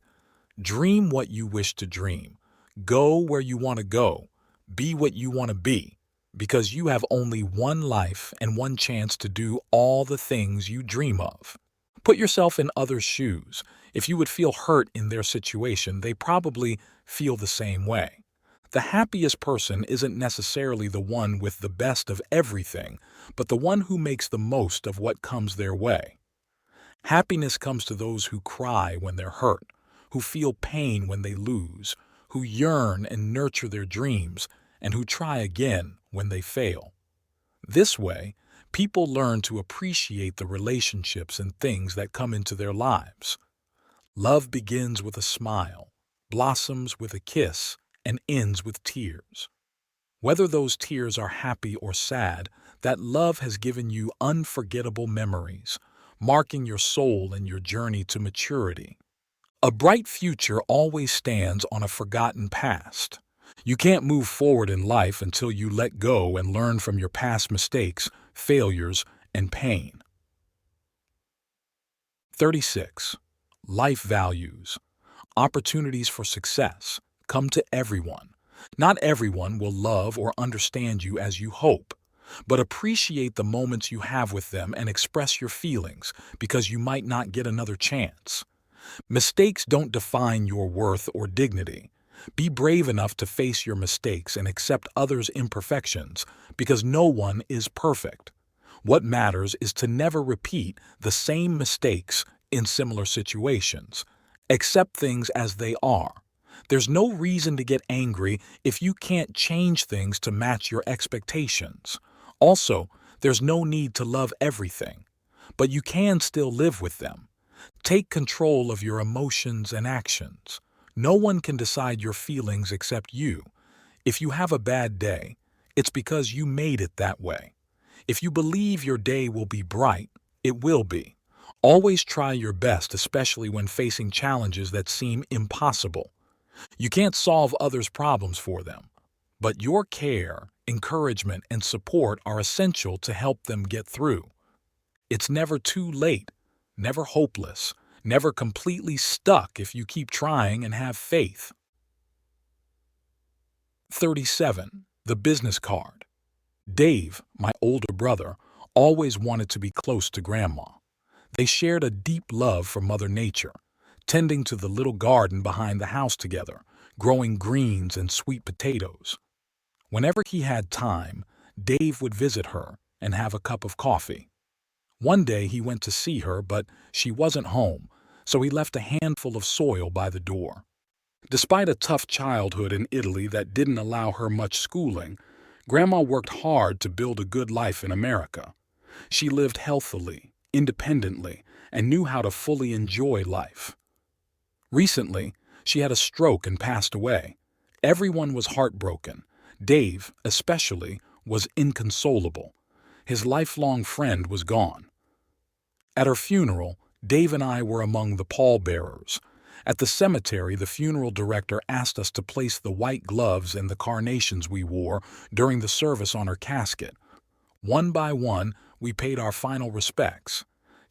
A: Dream what you wish to dream. Go where you want to go. Be what you want to be. Because you have only one life and one chance to do all the things you dream of. Put yourself in others' shoes. If you would feel hurt in their situation, they probably feel the same way. The happiest person isn't necessarily the one with the best of everything, but the one who makes the most of what comes their way. Happiness comes to those who cry when they're hurt, who feel pain when they lose, who yearn and nurture their dreams, and who try again when they fail. This way, people learn to appreciate the relationships and things that come into their lives. Love begins with a smile, blossoms with a kiss, and ends with tears. Whether those tears are happy or sad, that love has given you unforgettable memories, marking your soul and your journey to maturity. A bright future always stands on a forgotten past. You can't move forward in life until you let go and learn from your past mistakes, failures, and pain. 36. Life values. Opportunities for success come to everyone. Not everyone will love or understand you as you hope, but appreciate the moments you have with them and express your feelings because you might not get another chance. Mistakes don't define your worth or dignity. Be brave enough to face your mistakes and accept others' imperfections because no one is perfect. What matters is to never repeat the same mistakes in similar situations. Accept things as they are. There's no reason to get angry if you can't change things to match your expectations. Also, there's no need to love everything, but you can still live with them. Take control of your emotions and actions. No one can decide your feelings except you. If you have a bad day, it's because you made it that way. If you believe your day will be bright, it will be. Always try your best, especially when facing challenges that seem impossible. You can't solve others' problems for them, but your care, encouragement, and support are essential to help them get through. It's never too late, never hopeless, never completely stuck if you keep trying and have faith. 37. The business card. Dave, my older brother, always wanted to be close to Grandma. They shared a deep love for Mother Nature, tending to the little garden behind the house together, growing greens and sweet potatoes. Whenever he had time, Dave would visit her and have a cup of coffee. One day he went to see her, but she wasn't home, so he left a handful of soil by the door. Despite a tough childhood in Italy that didn't allow her much schooling, Grandma worked hard to build a good life in America. She lived healthily, independently, and knew how to fully enjoy life. Recently, she had a stroke and passed away. Everyone was heartbroken. Dave, especially, was inconsolable. His lifelong friend was gone. At her funeral, Dave and I were among the pallbearers. At the cemetery, the funeral director asked us to place the white gloves and the carnations we wore during the service on her casket. One by one, we paid our final respects.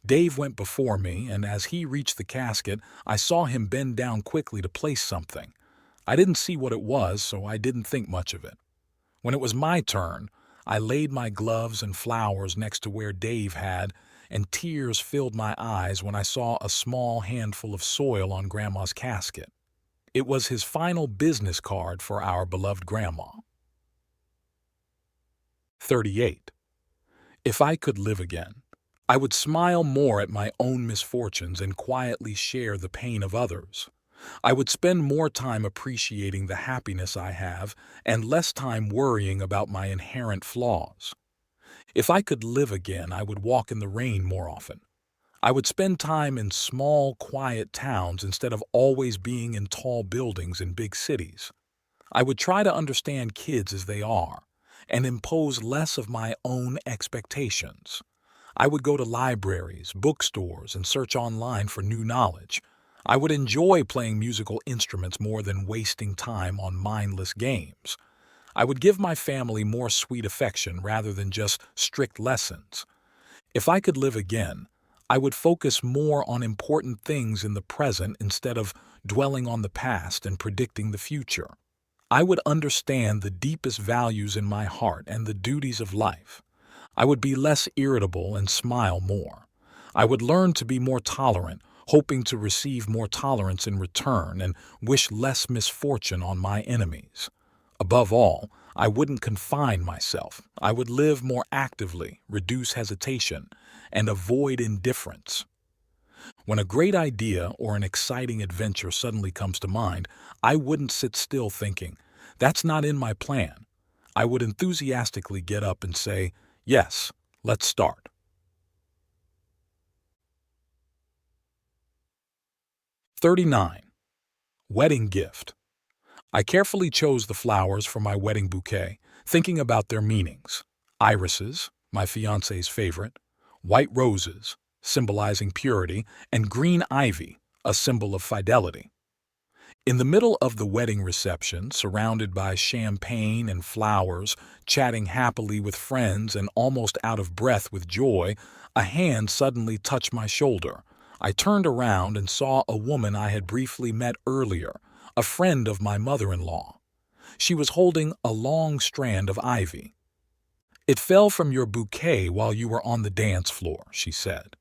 A: Dave went before me, and as he reached the casket, I saw him bend down quickly to place something. I didn't see what it was, so I didn't think much of it. When it was my turn, I laid my gloves and flowers next to where Dave had, and tears filled my eyes when I saw a small handful of soil on Grandma's casket. It was his final business card for our beloved Grandma. 38. If I could live again, I would smile more at my own misfortunes and quietly share the pain of others. I would spend more time appreciating the happiness I have and less time worrying about my inherent flaws. If I could live again, I would walk in the rain more often. I would spend time in small, quiet towns instead of always being in tall buildings in big cities. I would try to understand kids as they are and impose less of my own expectations. I would go to libraries, bookstores, and search online for new knowledge. I would enjoy playing musical instruments more than wasting time on mindless games. I would give my family more sweet affection rather than just strict lessons. If I could live again, I would focus more on important things in the present instead of dwelling on the past and predicting the future. I would understand the deepest values in my heart and the duties of life. I would be less irritable and smile more. I would learn to be more tolerant, hoping to receive more tolerance in return and wish less misfortune on my enemies. Above all, I wouldn't confine myself. I would live more actively, reduce hesitation, and avoid indifference. When a great idea or an exciting adventure suddenly comes to mind, I wouldn't sit still thinking, "That's not in my plan." I would enthusiastically get up and say, "Yes, let's start." 39. Wedding gift. I carefully chose the flowers for my wedding bouquet, thinking about their meanings. Irises, my fiancé's favorite, white roses, symbolizing purity, and green ivy, a symbol of fidelity. In the middle of the wedding reception, surrounded by champagne and flowers, chatting happily with friends and almost out of breath with joy, a hand suddenly touched my shoulder. I turned around and saw a woman I had briefly met earlier, a friend of my mother-in-law. She was holding a long strand of ivy. "It fell from your bouquet while you were on the dance floor," she said.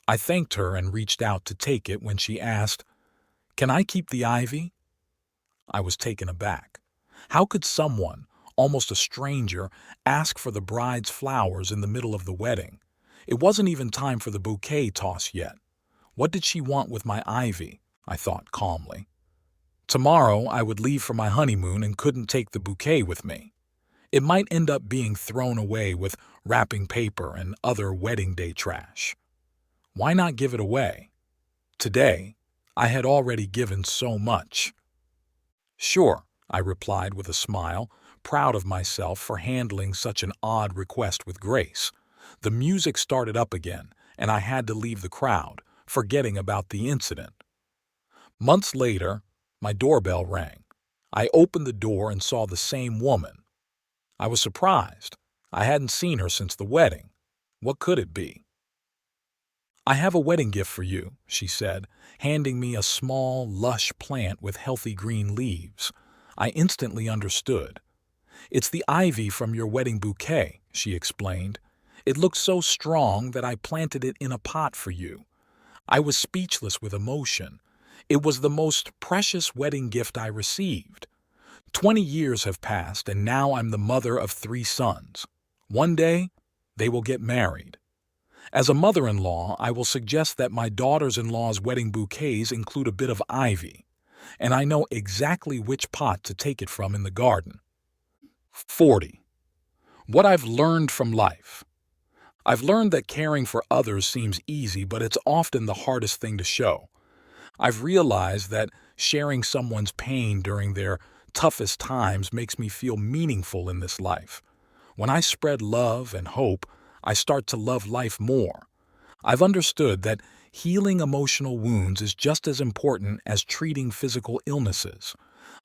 A: I thanked her and reached out to take it when she asked, "Can I keep the ivy?" I was taken aback. How could someone, almost a stranger, ask for the bride's flowers in the middle of the wedding? It wasn't even time for the bouquet toss yet. What did she want with my ivy? I thought calmly. Tomorrow I would leave for my honeymoon and couldn't take the bouquet with me. It might end up being thrown away with wrapping paper and other wedding day trash. Why not give it away? Today, I had already given so much. "Sure," I replied with a smile, proud of myself for handling such an odd request with grace. The music started up again, and I had to leave the crowd, forgetting about the incident. Months later, my doorbell rang. I opened the door and saw the same woman. I was surprised. I hadn't seen her since the wedding. What could it be? "I have a wedding gift for you," she said, handing me a small, lush plant with healthy green leaves. I instantly understood. "It's the ivy from your wedding bouquet," she explained. "It looks so strong that I planted it in a pot for you." I was speechless with emotion. It was the most precious wedding gift I received. 20 years have passed, and now I'm the mother of 3 sons. One day, they will get married. As a mother-in-law, I will suggest that my daughters-in-law's wedding bouquets include a bit of ivy, and I know exactly which pot to take it from in the garden. 40. What I've learned from life. I've learned that caring for others seems easy, but it's often the hardest thing to show. I've realized that sharing someone's pain during their toughest times makes me feel meaningful in this life. When I spread love and hope, I start to love life more. I've understood that healing emotional wounds is just as important as treating physical illnesses.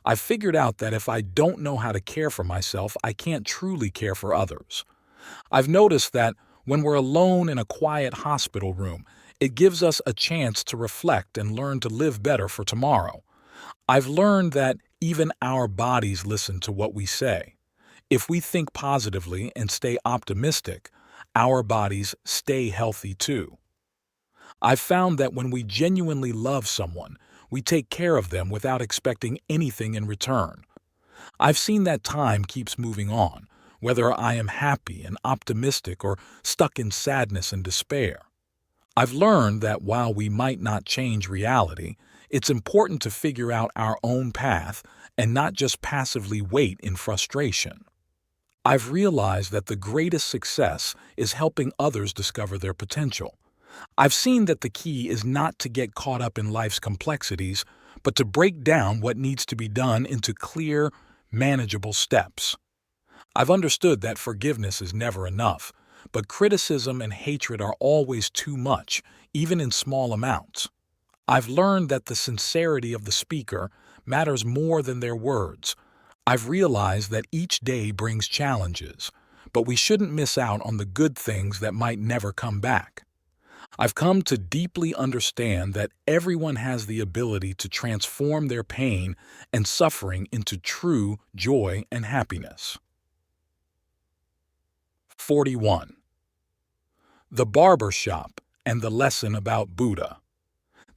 A: I've figured out that if I don't know how to care for myself, I can't truly care for others. I've noticed that when we're alone in a quiet hospital room, it gives us a chance to reflect and learn to live better for tomorrow. I've learned that even our bodies listen to what we say. If we think positively and stay optimistic, our bodies stay healthy too. I've found that when we genuinely love someone, we take care of them without expecting anything in return. I've seen that time keeps moving on, whether I am happy and optimistic or stuck in sadness and despair. I've learned that while we might not change reality, it's important to figure out our own path and not just passively wait in frustration. I've realized that the greatest success is helping others discover their potential. I've seen that the key is not to get caught up in life's complexities, but to break down what needs to be done into clear, manageable steps. I've understood that forgiveness is never enough, but criticism and hatred are always too much, even in small amounts. I've learned that the sincerity of the speaker matters more than their words. I've realized that each day brings challenges, but we shouldn't miss out on the good things that might never come back. I've come to deeply understand that everyone has the ability to transform their pain and suffering into true joy and happiness. 41. The Barber Shop and the Lesson about Buddha.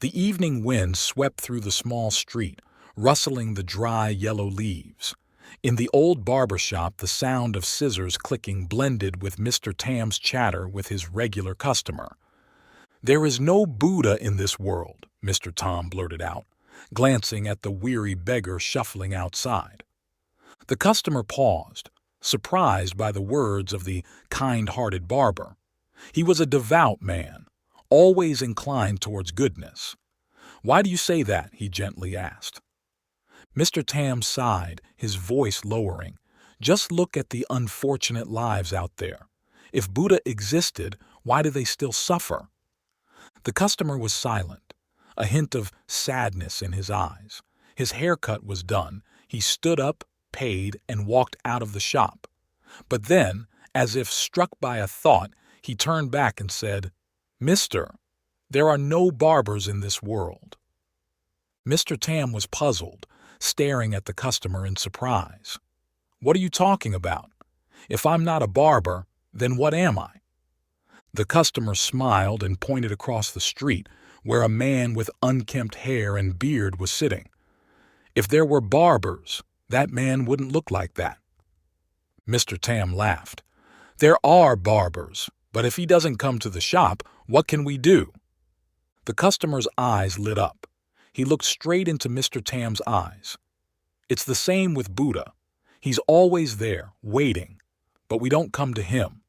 A: The evening wind swept through the small street, rustling the dry yellow leaves. In the old barber shop, the sound of scissors clicking blended with Mr. Tam's chatter with his regular customer. "There is no Buddha in this world," Mr. Tom blurted out, glancing at the weary beggar shuffling outside. The customer paused, surprised by the words of the kind-hearted barber. He was a devout man, always inclined towards goodness. "Why do you say that?" he gently asked. Mr. Tam sighed, his voice lowering. "Just look at the unfortunate lives out there. If Buddha existed, why do they still suffer?" The customer was silent, a hint of sadness in his eyes. His haircut was done. He stood up, paid, and walked out of the shop. But then, as if struck by a thought, he turned back and said, "Mister, there are no barbers in this world." Mr. Tam was puzzled, staring at the customer in surprise. "What are you talking about? If I'm not a barber, then what am I?" The customer smiled and pointed across the street, where a man with unkempt hair and beard was sitting. "If there were barbers, that man wouldn't look like that." Mr. Tam laughed. "There are barbers, but if he doesn't come to the shop, what can we do?" The customer's eyes lit up. He looked straight into Mr. Tam's eyes. "It's the same with Buddha. He's always there, waiting, but we don't come to him.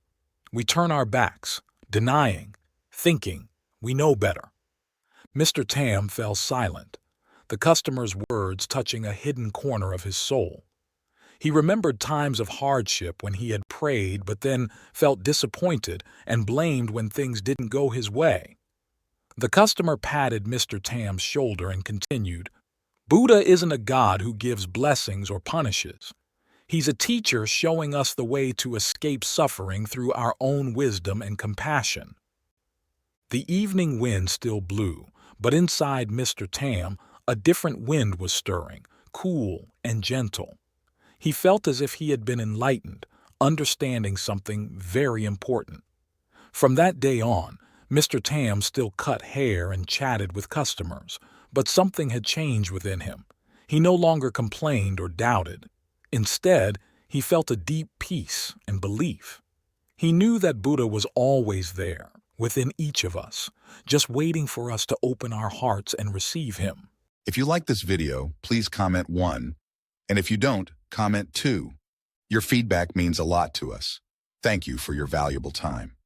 A: We turn our backs, denying, thinking we know better." Mr. Tam fell silent, the customer's words touching a hidden corner of his soul. He remembered times of hardship when he had prayed but then felt disappointed and blamed when things didn't go his way. The customer patted Mr. Tam's shoulder and continued, "Buddha isn't a god who gives blessings or punishes. He's a teacher showing us the way to escape suffering through our own wisdom and compassion." The evening wind still blew, but inside Mr. Tam, a different wind was stirring, cool and gentle. He felt as if he had been enlightened, understanding something very important. From that day on, Mr. Tam still cut hair and chatted with customers, but something had changed within him. He no longer complained or doubted. Instead, he felt a deep peace and belief. He knew that Buddha was always there, within each of us, just waiting for us to open our hearts and receive him.
B: If you like this video, please comment 1. And if you don't, comment 2. Your feedback means a lot to us. Thank you for your valuable time.